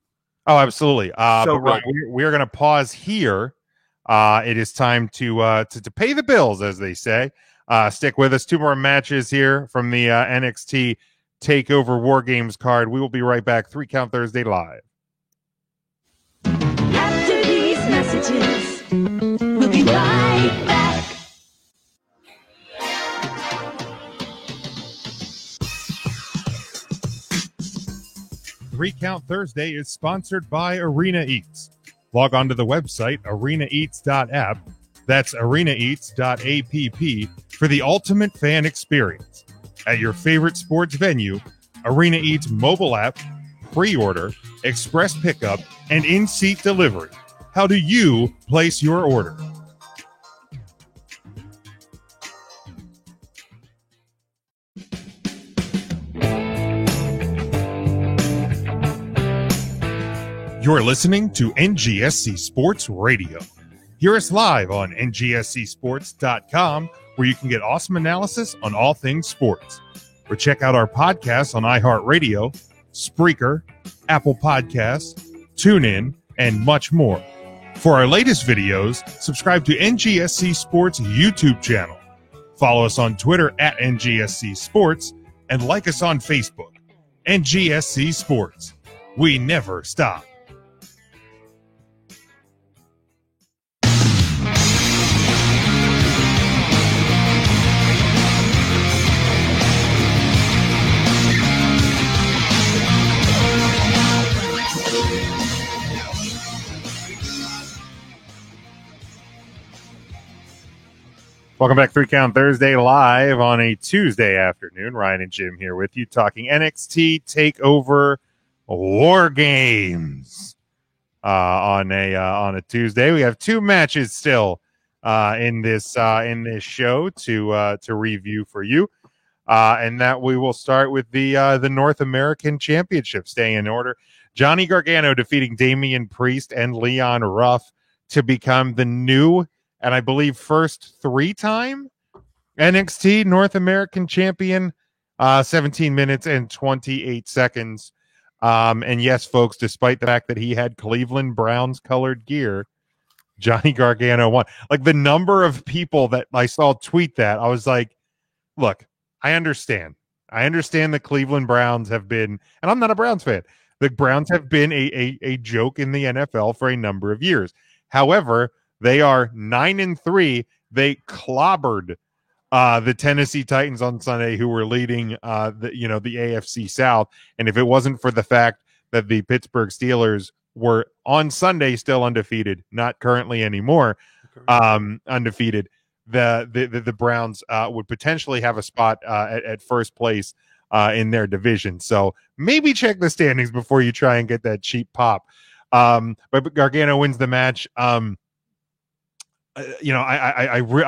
Oh, absolutely. So but we're going to pause here. It is time to pay the bills, as they say. Stick with us. 2 more matches here from the NXT TakeOver War Games card. We will be right back. 3 Count Thursday live. After these messages, we'll be right back. Three Count Thursday is sponsored by Arena Eats. Log on to the website arenaeats.app. That's arenaeats.app for the ultimate fan experience. At your favorite sports venue, Arena Eats mobile app, pre-order, express pickup, and in-seat delivery. How do you place your order? You're listening to NGSC Sports Radio. Hear us live on ngscsports.com, where you can get awesome analysis on all things sports. Or check out our podcasts on iHeartRadio, Spreaker, Apple Podcasts, TuneIn, and much more. For our latest videos, subscribe to NGSC Sports YouTube channel. Follow us on Twitter at NGSC Sports, and like us on Facebook. NGSC Sports. We never stop. Welcome back, 3 Count Thursday live on a Tuesday afternoon. Ryan and Jim here with you, talking NXT TakeOver War Games on a Tuesday. We have 2 matches still in this show to review for you, and that we will start with the North American Championship, staying in order. Johnny Gargano defeating Damian Priest and Leon Ruff to become the new, and I believe first 3-time NXT North American champion, 17 minutes and 28 seconds. And yes, folks, despite the fact that he had Cleveland Browns colored gear, Johnny Gargano won. Like, the number of people that I saw tweet that, I was like, look, I understand. I understand the Cleveland Browns have been, and I'm not a Browns fan, the Browns have been a joke in the NFL for a number of years. However, They are 9-3. They clobbered the Tennessee Titans on Sunday, who were leading the AFC South. And if it wasn't for the fact that the Pittsburgh Steelers were on Sunday still undefeated, not currently anymore, undefeated, the Browns would potentially have a spot at first place in their division. So maybe check the standings before you try and get that cheap pop. But Gargano wins the match. I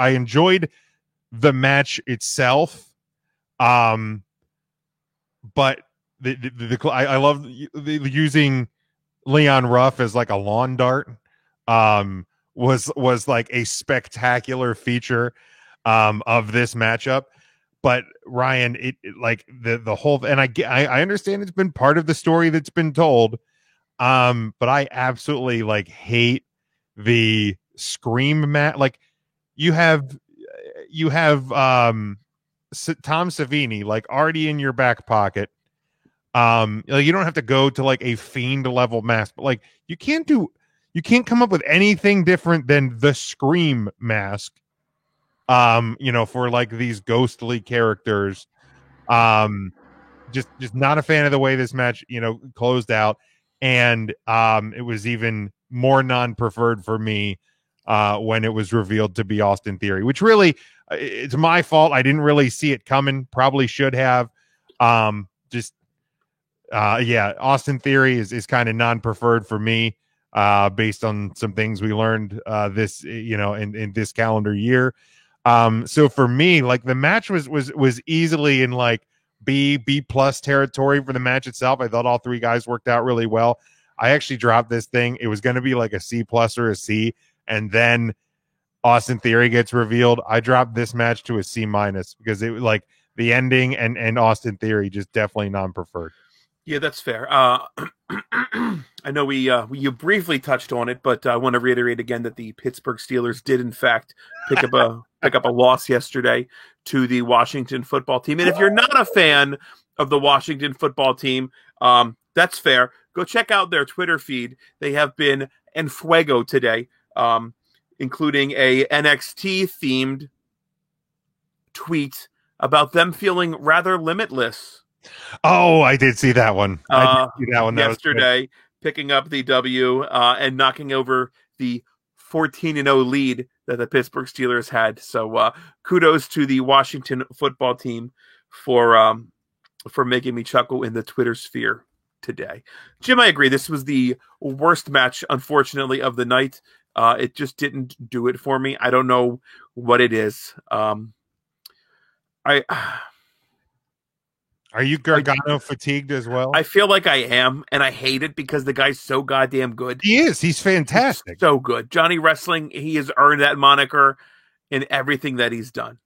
enjoyed the match itself, but I love using Leon Ruff as like a lawn dart. Was like a spectacular feature of this matchup. But Ryan, it like the whole, and I understand it's been part of the story that's been told, but I absolutely like hate the scream match. Like you have Tom Savini like already in your back pocket. You don't have to go to like a Fiend level mask, but like you can't come up with anything different than the Scream mask. For like these ghostly characters. Just not a fan of the way this match, closed out. And it was even more non-preferred for me when it was revealed to be Austin Theory, which really, it's my fault. I didn't really see it coming. Probably should have. Austin Theory is kind of non-preferred for me based on some things we learned this, in this calendar year. So for me, like the match was easily in like B plus territory for the match itself. I thought all three guys worked out really well. I actually dropped this thing. It was going to be like a C plus or a C, and then Austin Theory gets revealed. I dropped this match to a C minus because it was like the ending and Austin Theory just definitely non-preferred. Yeah, that's fair. I know you briefly touched on it, but I want to reiterate again that the Pittsburgh Steelers did in fact pick up a loss yesterday to the Washington football team. And if you're not a fan of the Washington football team, that's fair. Go check out their Twitter feed. They have been en fuego today, including a NXT themed tweet about them feeling rather limitless. Oh, I did see that one. Yesterday, picking up the W and knocking over the 14-0 lead that the Pittsburgh Steelers had. So kudos to the Washington football team for making me chuckle in the Twitter sphere today. Jim, I agree. This was the worst match, unfortunately, of the night. It just didn't do it for me. I don't know what it is. Are you Gargano fatigued as well? I feel like I am, and I hate it because the guy's so goddamn good. He is. He's fantastic. He's so good. Johnny Wrestling, he has earned that moniker in everything that he's done.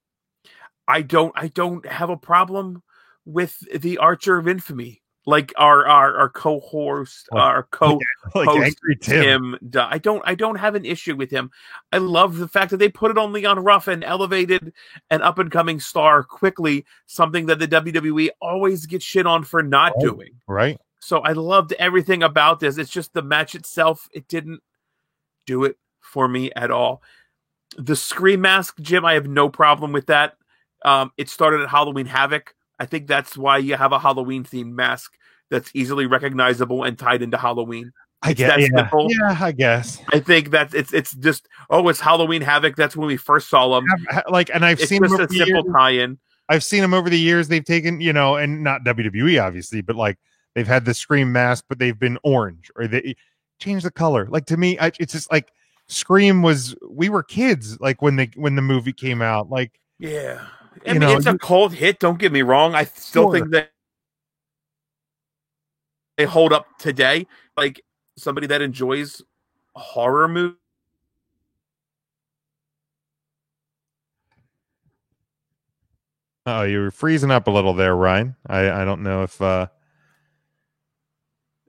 I don't have a problem with the Archer of Infamy. Like our co-host, Angry Tim. I don't have an issue with him. I love the fact that they put it on Leon Ruff and elevated an up and coming star quickly, something that the WWE always gets shit on for not doing. Right. So I loved everything about this. It's just the match itself, it didn't do it for me at all. The Scream mask, Jim, I have no problem with that. It started at Halloween Havoc. I think that's why you have a Halloween themed mask that's easily recognizable and tied into Halloween. I guess. Yeah, I guess. I think that it's just it's Halloween Havoc. That's when we first saw them. And I've seen just a simple tie-in. I've seen them over the years. They've taken, and not WWE obviously, but like they've had the Scream mask, but they've been orange or they change the color. Like to me, it's just like Scream was. We were kids, like when the movie came out. Like yeah. I mean, it's a cold hit. Don't get me wrong. I still think that they hold up today. Like somebody that enjoys horror movies. Oh, you were freezing up a little there, Ryan. I don't know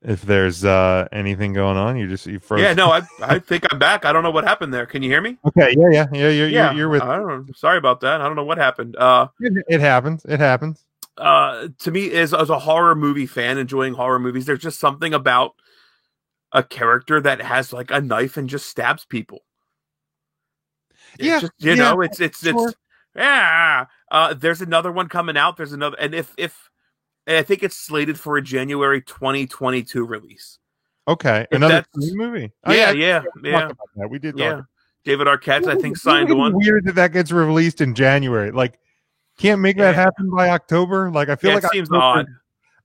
if there's anything going on. You froze. Yeah, no, I think I'm back. I don't know what happened there. Can you hear me? Okay, yeah. You're with. I don't know. Sorry about that. I don't know what happened. It happens. It happens. To me, as a horror movie fan, enjoying horror movies, there's just something about a character that has like a knife and just stabs people. Just, there's another one coming out. There's another, and and I think it's slated for a January 2022 release. Okay, another movie. Yeah. We did. Yeah, David Arquette, I think, signed one. Weird that gets released in January. Like, can't make that happen by October. Like, I feel like it seems odd.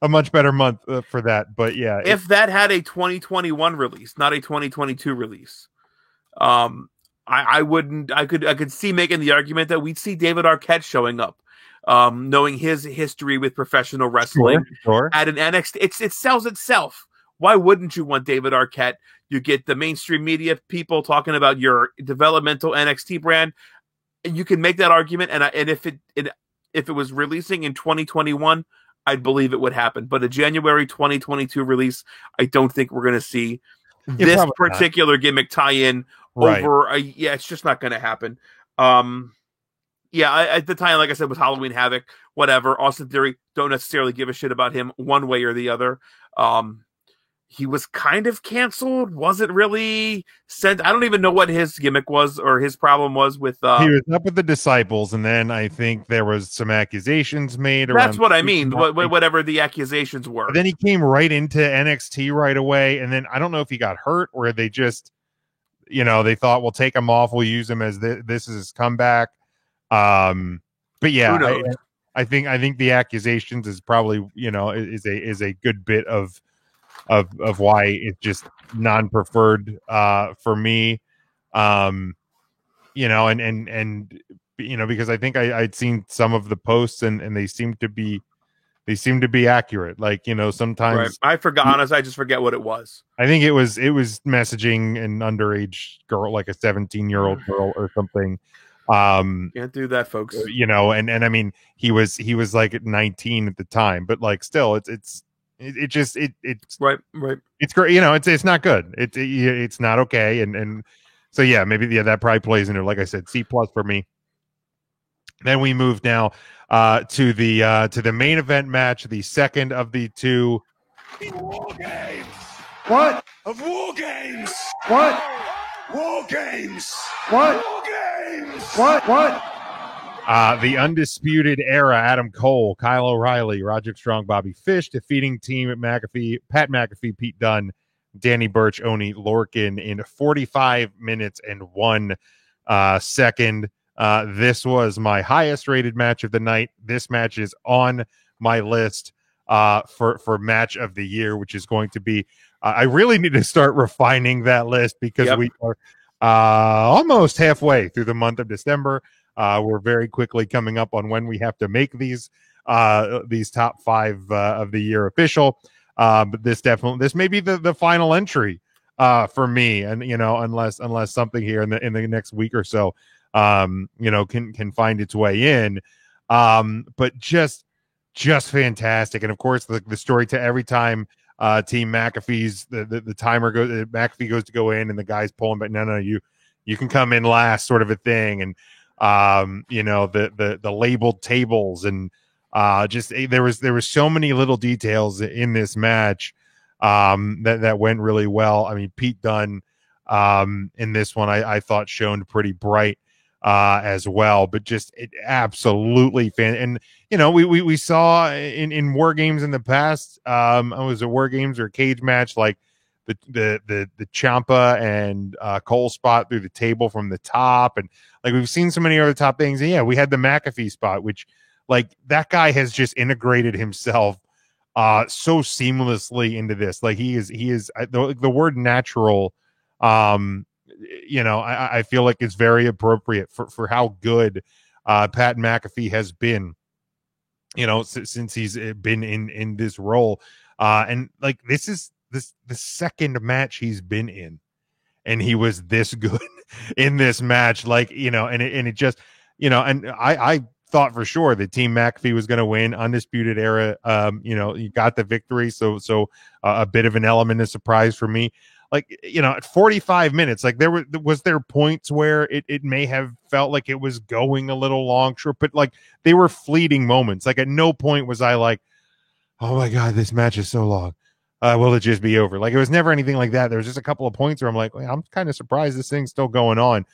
A much better month for that. But yeah, if that had a 2021 release, not a 2022 release, I wouldn't. I could see making the argument that we'd see David Arquette showing up. Knowing his history with professional wrestling at an NXT, it sells itself. Why wouldn't you want David Arquette? You get the mainstream media people talking about your developmental NXT brand, and you can make that argument. And if it was releasing in 2021, I'd believe it would happen. But a January 2022 release, I don't think we're going to see this particular gimmick tie-in over. It's just not going to happen. At the time, like I said, with Halloween Havoc, whatever. Austin Theory, don't necessarily give a shit about him one way or the other. He was kind of canceled. Wasn't really sent. I don't even know what his gimmick was or his problem was with. He was up with the Disciples, and then I think there was some accusations made. That's what I mean. Whatever the accusations were. But then he came right into NXT right away, and then I don't know if he got hurt or they just, they thought, we'll take him off. We'll use him as this is his comeback. But yeah, I think the accusations is probably, is a good bit of why it's just non-preferred for me. And because I think I'd seen some of the posts and they seem to be accurate. Like, sometimes I forgot. Honestly, I just forget what it was. I think it was messaging an underage girl, like a 17-year-old girl or something. Can't do that, folks. And I mean, he was like at 19 at the time, but like still it's right. It's great. It's not good. It's not okay. And so, yeah, maybe, that probably plays into, like I said, C+ for me. Then we move now to the main event match, the second of the two War Games. What? Of War Games. What? War Games. What? War Games. What? The Undisputed Era, Adam Cole, Kyle O'Reilly, Roderick Strong, Bobby Fish, defeating Team McAfee, Pat McAfee, Pete Dunne, Danny Burch, Oney Lorcan in 45 minutes and 1 second. This was my highest rated match of the night. This match is on my list for match of the year, which is going to be, I really need to start refining that list because we are almost halfway through the month of December. We're very quickly coming up on when we have to make these top 5 of the year official. But this may be the final entry for me, and unless something here in the next week or so can find its way in. But just fantastic, and of course the story to every time Team McAfee's the timer goes, McAfee goes to go in, and the guy's pulling, but no, you can come in last, sort of a thing, and the labeled tables, and there was so many little details in this match that went really well. I mean, Pete Dunne in this one I thought shone pretty bright as well, but just it absolutely and we saw in War Games in the past, was it War Games or a cage match, like the Ciampa and Cole spot through the table from the top, and like we've seen so many other top things. And yeah, we had the McAfee spot, which like that guy has just integrated himself so seamlessly into this. Like he is the word natural. I feel like it's very appropriate for how good Pat McAfee has been, since he's been in this role. And like this is the second match he's been in, and he was this good in this match. Like, and it just, and I thought for sure that Team McAfee was going to win. Undisputed Era, you got the victory. So a bit of an element of surprise for me. Like, at 45 minutes, like was there points where it may have felt like it was going a little long, sure, but like they were fleeting moments. Like at no point was I like, oh my God, this match is so long. Will it just be over? Like it was never anything like that. There was just a couple of points where I'm like, well, I'm kind of surprised this thing's still going on.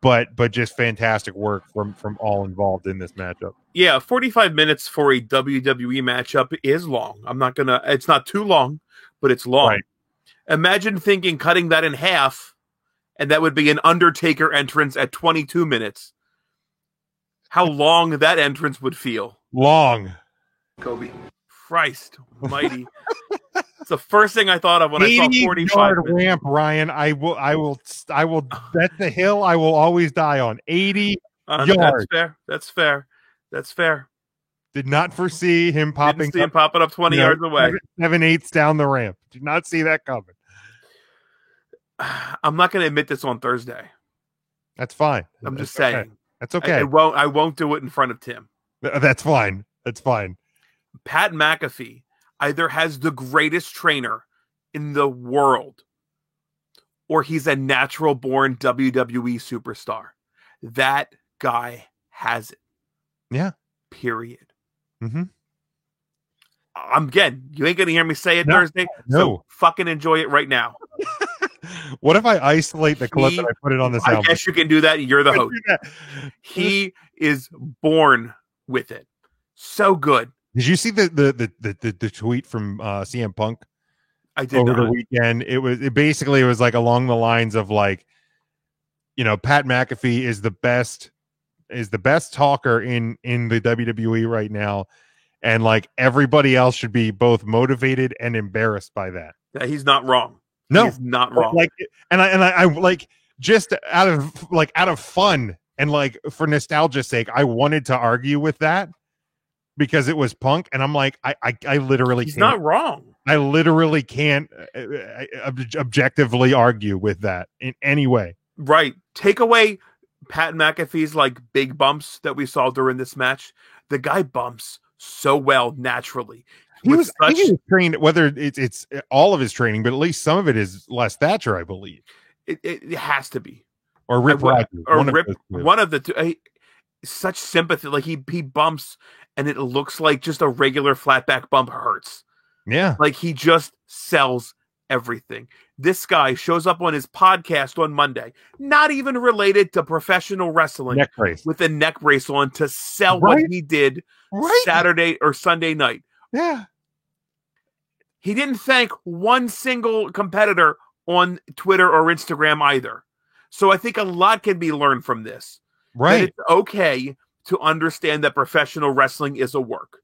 But just fantastic work from all involved in this matchup. Yeah, 45 minutes for a WWE matchup is long. It's not too long, but it's long. Right. Imagine cutting that in half, and that would be an Undertaker entrance at 22 minutes. How long that entrance would feel. Long. Kobe. Christ almighty. It's the first thing I thought of when I saw 45 minutes. Ramp, Ryan. I will that's the hill I will always die on. 80 yards. That's fair. Did not foresee him popping. Didn't see him popping up 20 yards away. 7/8 down the ramp. Did not see that coming. I'm not going to admit this on Thursday. That's fine. I'm just saying. Okay. That's okay. I won't do it in front of Tim. That's fine. That's fine. Pat McAfee either has the greatest trainer in the world, or he's a natural born WWE superstar. That guy has it. Yeah. Period. Mm-hmm. Again, you ain't gonna hear me say it Thursday. No. So fucking enjoy it right now. What if I isolate the clip and I put it on the sound? I guess you can do that. You're the host. He is born with it. So good. Did you see the tweet from CM Punk? I did over not. the weekend. It was like along the lines of like, Pat McAfee is the best talker in the WWE right now, and like everybody else should be both motivated and embarrassed by that. Yeah, he's not wrong. No, he's not wrong. Like, and I like just out of fun and like for nostalgia's sake, I wanted to argue with that because it was Punk, and I'm like, I literally he's can't. Not wrong. I literally can't objectively argue with that in any way. Right. Take away Pat McAfee's like big bumps that we saw during this match. The guy bumps so well naturally. He was trained, whether it's all of his training, but at least some of it is Les Thatcher, I believe. It has to be. Or Rip Rogers. Or one of the two. Such sympathy. Like he bumps and it looks like just a regular flat back bump hurts. Yeah. Like he just sells everything. This guy shows up on his podcast on Monday, not even related to professional wrestling, neck brace. with a neck brace on to sell what he did Saturday or Sunday night. Yeah. He didn't thank one single competitor on Twitter or Instagram either. So I think a lot can be learned from this. Right. That it's okay to understand that professional wrestling is a work.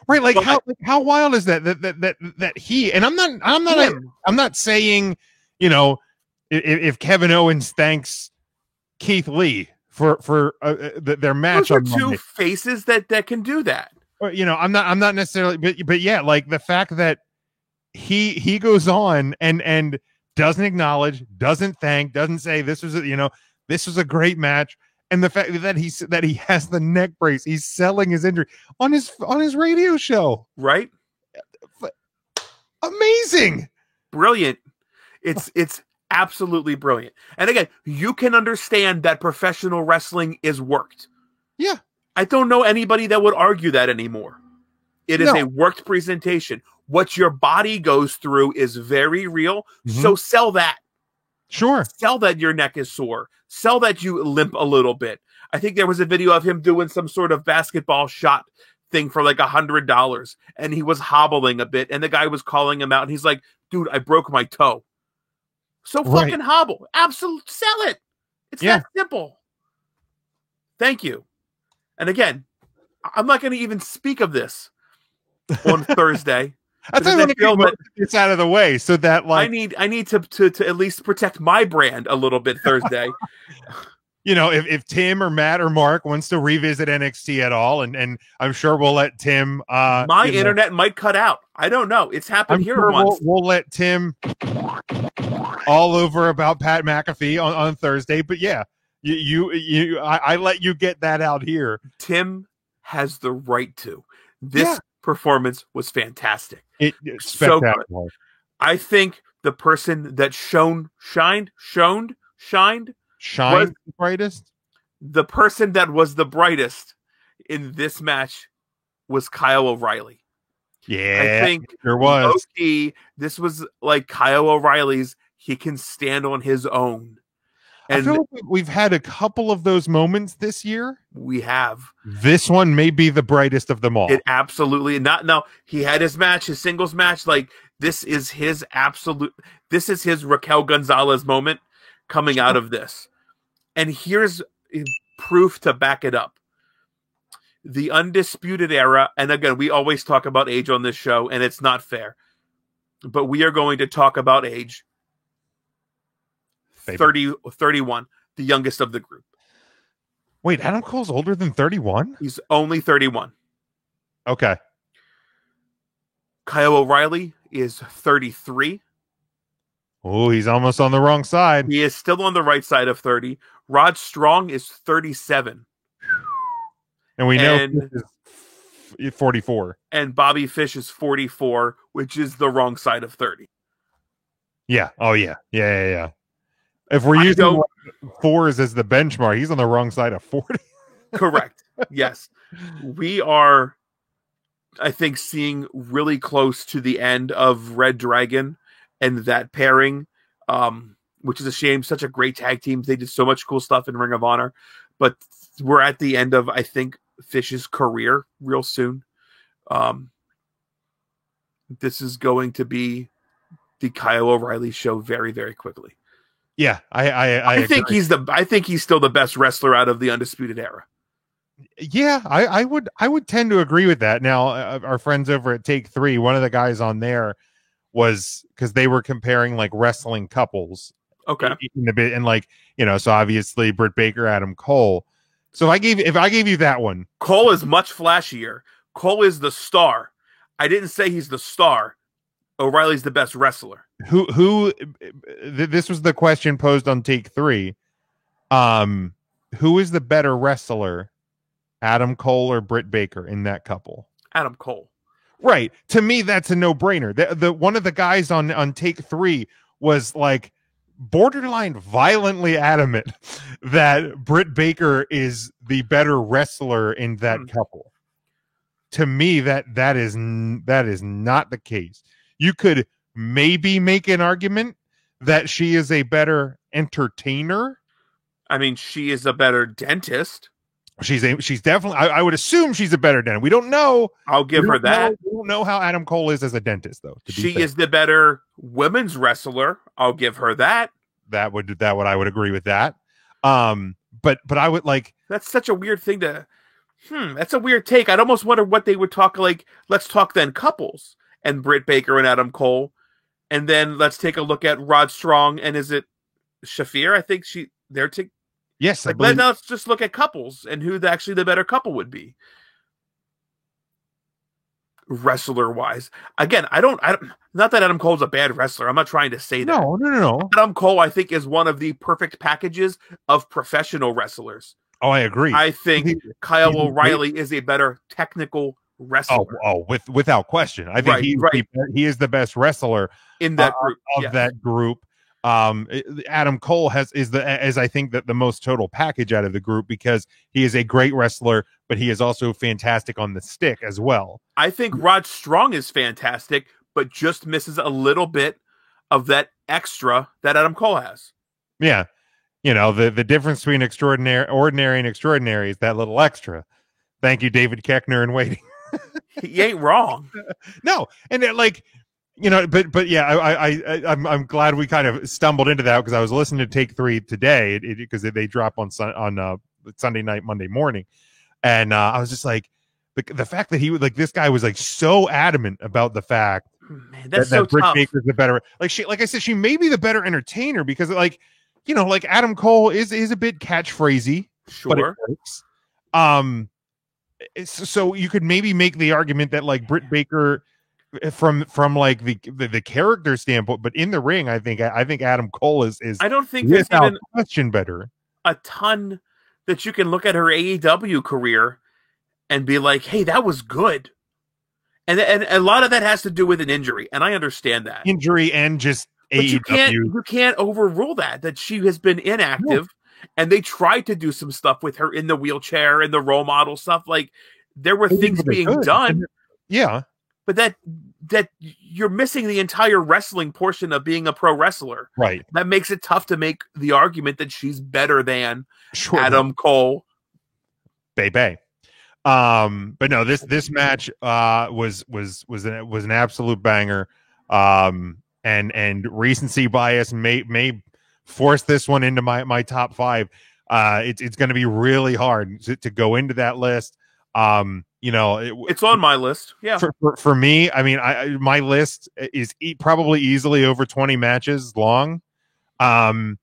Right, like how wild is that he, and I'm not saying, if Kevin Owens thanks Keith Lee for their match Those are on two Monday. faces that can do that. Or, I'm not necessarily, but yeah, like the fact that he goes on and doesn't acknowledge, doesn't thank, doesn't say this was a great match. And the fact that he has the neck brace, he's selling his injury on his radio show. Right? Amazing. Brilliant. It's absolutely brilliant. And again, you can understand that professional wrestling is worked. Yeah. I don't know anybody that would argue that anymore. It is a worked presentation. What your body goes through is very real. Mm-hmm. So sell that. Sure. Sell that your neck is sore. Sell that you limp a little bit. I think there was a video of him doing some sort of basketball shot thing for like $100, and he was hobbling a bit, and the guy was calling him out, and he's like, dude, I broke my toe. So fucking hobble. Absolutely. Sell it. It's that simple. Thank you. And again, I'm not going to even speak of this on Thursday. That's why I want to get this out of the way, so that like I need to at least protect my brand a little bit Thursday. If Tim or Matt or Mark wants to revisit NXT at all, and I'm sure we'll let Tim. My internet might cut out. I don't know. It's happened here once. We'll let Tim all over about Pat McAfee on Thursday. But yeah, I let you get that out here. Tim has the right to. This performance was fantastic. It's spectacular. So I think the person that shined was the brightest. The person that was the brightest in this match was Kyle O'Reilly. Yeah, I think there was. This was like Kyle O'Reilly's. He can stand on his own, I feel like we've had a couple of those moments this year. We have. This one may be the brightest of them all. It absolutely not. No, he had his match, his singles match. Like, this is his Raquel Gonzalez moment coming out of this. And here's proof to back it up. The Undisputed Era, and again, we always talk about age on this show, and it's not fair. But we are going to talk about age. 31, the youngest of the group. Wait, Adam Cole's older than 31? He's only 31. Okay. Kyle O'Reilly is 33. Oh, he's almost on the wrong side. He is still on the right side of 30. Rod Strong is 37. And we know Fish is 44. And Bobby Fish is 44, which is the wrong side of 30. Yeah. Oh, yeah. Yeah. If we're using fours as the benchmark, he's on the wrong side of 40. Correct. Yes. We are, I think, seeing really close to the end of Red Dragon and that pairing, which is a shame. Such a great tag team. They did so much cool stuff in Ring of Honor. But we're at the end of, I think, Fish's career real soon. This is going to be the Kyle O'Reilly show very, very quickly. Yeah, I think he's still the best wrestler out of the Undisputed Era. Yeah, I would tend to agree with that. Now, our friends over at Take 3, one of the guys on there was, because they were comparing like wrestling couples. Okay. In the bit, and like, you know, so obviously Britt Baker, Adam Cole. So if I gave you that one, Cole is much flashier. Cole is the star. I didn't say he's the star. O'Reilly's the best wrestler. This was the question posed on Take 3. Who is the better wrestler, Adam Cole or Britt Baker in that couple? Adam Cole. Right. To me, that's a no-brainer. The one of the guys on Take 3 was like borderline violently adamant that Britt Baker is the better wrestler in that couple. To me, that is not the case. You could maybe make an argument that she is a better entertainer. I mean, she is a better dentist. She's definitely. I would assume she's a better dentist. We don't know. I'll give her that. We don't know how Adam Cole is as a dentist, though. She is the better women's wrestler. I'll give her that. I would agree with that. But I would like. That's such a weird thing to. That's a weird take. I'd almost wonder what they would talk like. Let's talk then couples and Britt Baker and Adam Cole, and then let's take a look at Rod Strong and is it Shafir? I think they're to. Yes, like, let's just look at couples and who actually the better couple would be. Wrestler wise, again, I don't. Not that Adam Cole's a bad wrestler. I'm not trying to say that. No. Adam Cole, I think, is one of the perfect packages of professional wrestlers. Oh, I agree. I think Kyle O'Reilly is a better technical wrestler. Without question. I think he is the best wrestler in that group. That group. Adam Cole is I think that the most total package out of the group, because he is a great wrestler, but he is also fantastic on the stick as well. I think Rod Strong is fantastic, but just misses a little bit of that extra that Adam Cole has. Yeah. You know, the difference between ordinary and extraordinary is that little extra. Thank you, David Koechner, in waiting. He ain't wrong. No. And like, you know, but yeah, I'm glad we kind of stumbled into that, because I was listening to Take 3 today because they drop on Sunday night, Monday morning, and I was just like, the fact that he was like, this guy was like so adamant about the fact that Britt Baker's the better, like I said, she may be the better entertainer, because like, you know, like Adam Cole is a bit catchphrasy, sure, but it works. So you could maybe make the argument that like Britt Baker, from like the character standpoint, but in the ring, I think Adam Cole is I don't think there's even question better. A ton that you can look at her AEW career and be like, hey, that was good. And a lot of that has to do with an injury, and I understand that injury and just but AEW. You can't overrule that she has been inactive, and they tried to do some stuff with her in the wheelchair and the role model stuff. Like, there were things being done. Yeah. but that you're missing the entire wrestling portion of being a pro wrestler. Right. That makes it tough to make the argument that she's better than Sure. Adam Cole. Bay. But no, this match was an absolute banger. And recency bias may force this one into my top 5. It's going to be really hard to go into that list. It's on my list. Yeah. For me, I mean, my list is probably easily over 20 matches long. And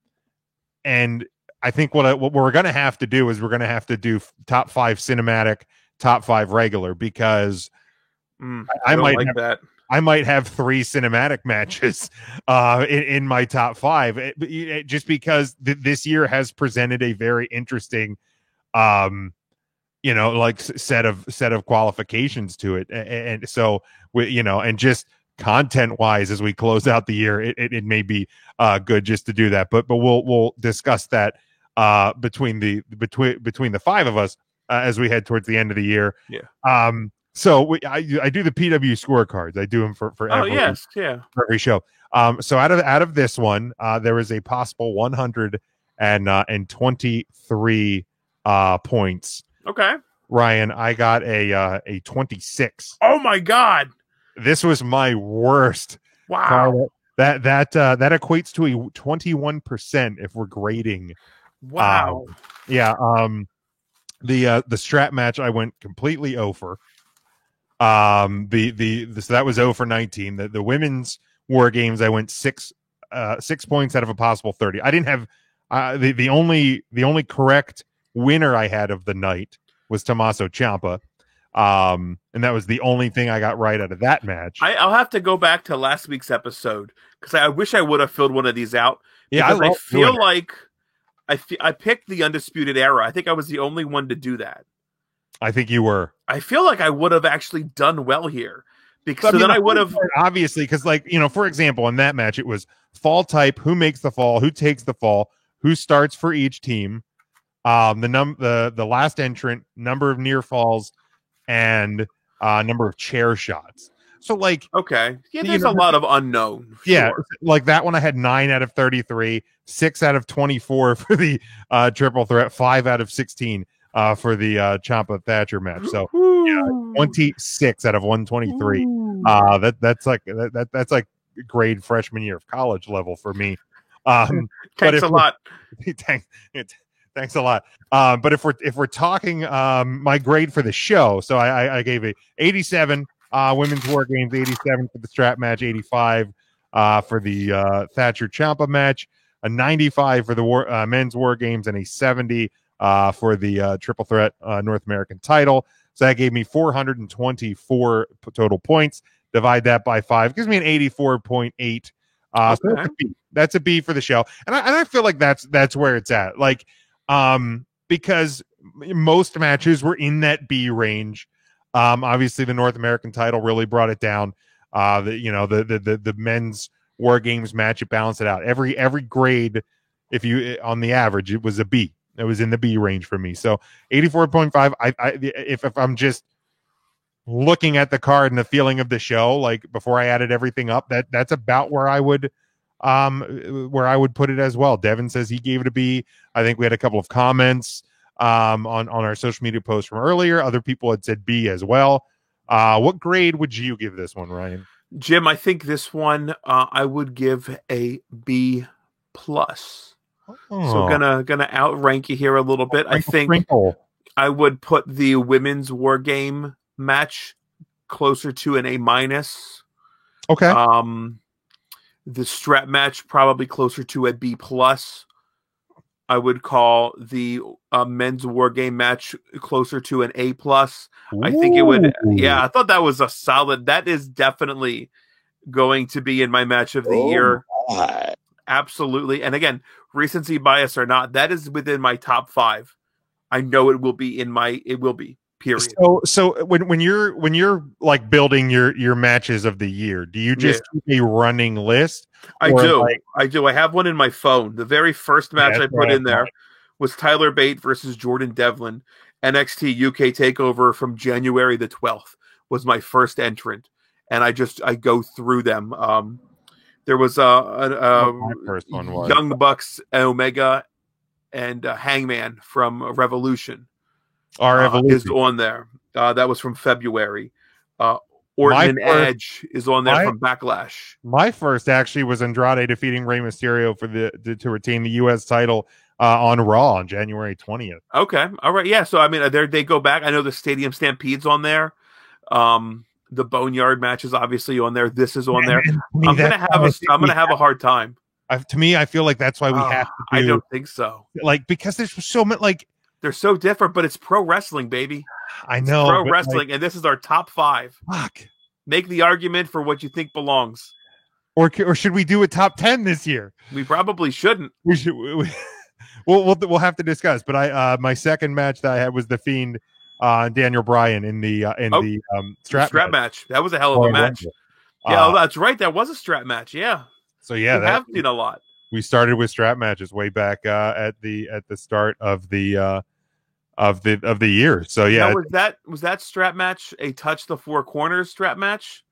I think what we're going to have to do is we're going to have to do top 5 cinematic, top 5 regular, because I might have 3 cinematic matches in my top 5, just because this year has presented a very interesting, set of qualifications to it, and so and just content wise, as we close out the year, it may be good just to do that. But we'll discuss that between the 5 of us as we head towards the end of the year. Yeah. So I do the PW scorecards. I do them for every, for every show. So out of this one, there is a possible 123 points. Okay. Ryan, I got a 26. Oh my God. This was my worst. Wow. That equates to a 21% if we're grading. Wow. The strap match I went completely over. So that was 0 for 19. The women's war games I went 6 points out of a possible 30. I didn't have the only correct winner I had of the night was Tommaso Ciampa. And that was the only thing I got right out of that match. I'll have to go back to last week's episode because I wish I would have filled one of these out. Yeah, I feel like I picked the Undisputed Era. I think I was the only one to do that. I think you were. I feel like I would have actually done well here because then I would have obviously, because for example, in that match, it was fall type, who makes the fall, who takes the fall, who starts for each team, the last entrant, number of near falls, and number of chair shots. So okay, yeah, there's a lot of unknown. Yeah, like that one I had 9 out of 33, 6 out of 24 for the triple threat, 5 out of 16 for the Ciampa Thatcher match. So 26 out of 123. That's like grade freshman year of college level for me. Thanks a lot. Thanks a lot. But if we're talking my grade for the show, so I gave a 87 women's war games, 87 for the strap match, 85 for the Thatcher Ciampa match, a 95 for the men's war games, and a 70 for the triple threat North American title. So that gave me 424 total points. Divide that by 5 gives me an 84.8. So that's a B for the show, and I feel like that's where it's at. Because most matches were in that B range. Obviously, the North American title really brought it down. The men's war games match, it balanced it out. Every grade, if you on the average, it was a B. It was in the B range for me. So 84.5. If I'm just looking at the card and the feeling of the show, like before I added everything up, that's about where I would put it as well. Devin says he gave it a B. I think we had a couple of comments on our social media post from earlier. Other people had said B as well. What grade would you give this one, Ryan? Jim, I think this one I would give a B plus. So gonna outrank you here a little bit. I think I would put the women's war game match closer to an A minus. Okay. The strap match probably closer to a B plus. I would call the men's war game match closer to an A plus. I think it would. Yeah, I thought that was a solid. That is definitely going to be in my match of the year. God. Absolutely. And again, recency bias or not, that is within my top 5. I know it will be it will be. Period. So when you're like building your matches of the year, do you just keep a running list? I do. I have one in my phone. The very first match I put in there was Tyler Bate versus Jordan Devlin, NXT UK Takeover from January the 12th was my first entrant. and I go through them. There was my first one was Young Bucks, Omega, and Hangman from Revolution. Our Evolution is on there. That was from February. Orton and Edge is on there from Backlash. My first actually was Andrade defeating Rey Mysterio for to retain the U.S. title on Raw on January 20th. Okay, all right, yeah. So I mean, they go back. I know the Stadium Stampede's on there. The Boneyard match is obviously on there. This is on there. I'm gonna have a hard time. To me, I feel like that's why we have to. I don't think so. Like, because there's so much. Like, they're so different, but it's pro wrestling, baby. I know, it's pro wrestling, and this is our top 5. Fuck. Make the argument for what you think belongs. Or should we do a top 10 this year? We probably shouldn't. We should. We'll have to discuss. But my second match that I had was the Fiend, Daniel Bryan in the strap match. That was a hell of a match. Yeah, that's right. That was a strap match. Yeah. So yeah, we have seen a lot. We started with strap matches way back at the start of the year. So yeah, now, was that strap match a touch the 4 corners strap match,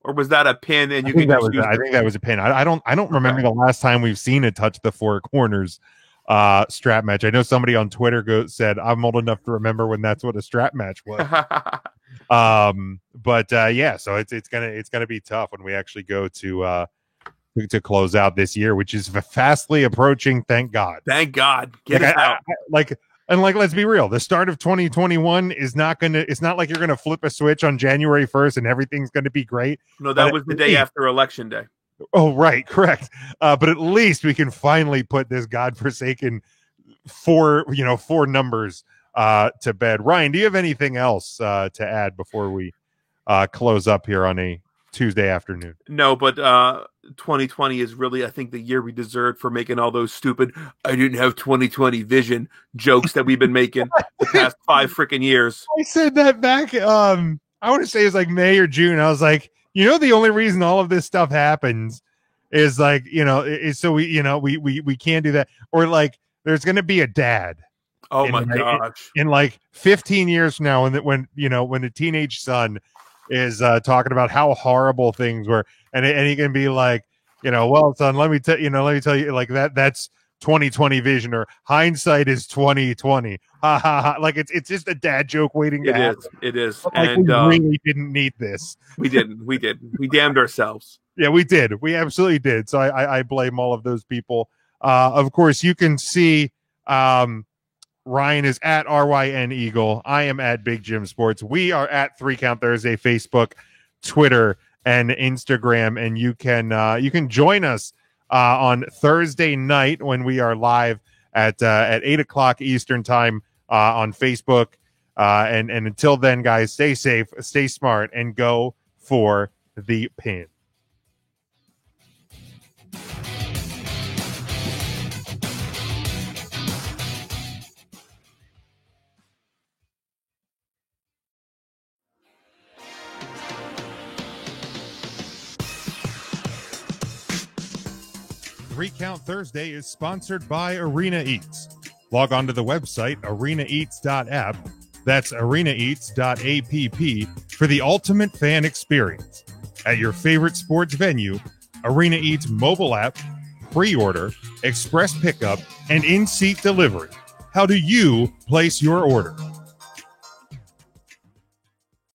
or was that a pin? And I think that was a pin. I don't remember the last time we've seen a touch the 4 corners strap match. I know somebody on Twitter said I'm old enough to remember when that's what a strap match was. But yeah, so it's gonna be tough when we actually go to close out this year, which is fastly approaching. Thank God. Thank God. Get it out. Let's be real. The start of 2021 is not it's not like you're gonna flip a switch on January 1st and everything's gonna be great. No, that was the day after Election Day. Oh, right, correct. But at least we can finally put this godforsaken 4 numbers to bed. Ryan, do you have anything else to add before we close up here on a Tuesday afternoon? No, but 2020 is really, I think, the year we deserved for making all those stupid "I didn't have 2020 vision" jokes that we've been making the past 5 freaking years. I said that back. I want to say it was like May or June. I was like, the only reason all of this stuff happens is like, is so we can't do that, or like there's going to be a dad. Oh my gosh! In like 15 years from now, when the teenage son is talking about how horrible things were, and he can be like, well, son, let me tell you, like that's 2020 vision, or hindsight is 2020. Ha ha ha! Like it's just a dad joke waiting to happen. It is. Like, and we really didn't need this. We didn't. We damned ourselves. Yeah, we did. We absolutely did. So I blame all of those people. Of course, you can see Ryan is at RYN Eagle. I am at Big Jim Sports. We are at 3 Count Thursday, Facebook, Twitter, and Instagram. And you can join us on Thursday night when we are live at 8:00 Eastern time on Facebook. And until then, guys, stay safe, stay smart, and go for the pin. Three Count Thursday is sponsored by Arena Eats. Log on to the website arenaeats.app. That's arenaeats.app for the ultimate fan experience. At your favorite sports venue, Arena Eats mobile app, pre-order, express pickup, and in-seat delivery. How do you place your order?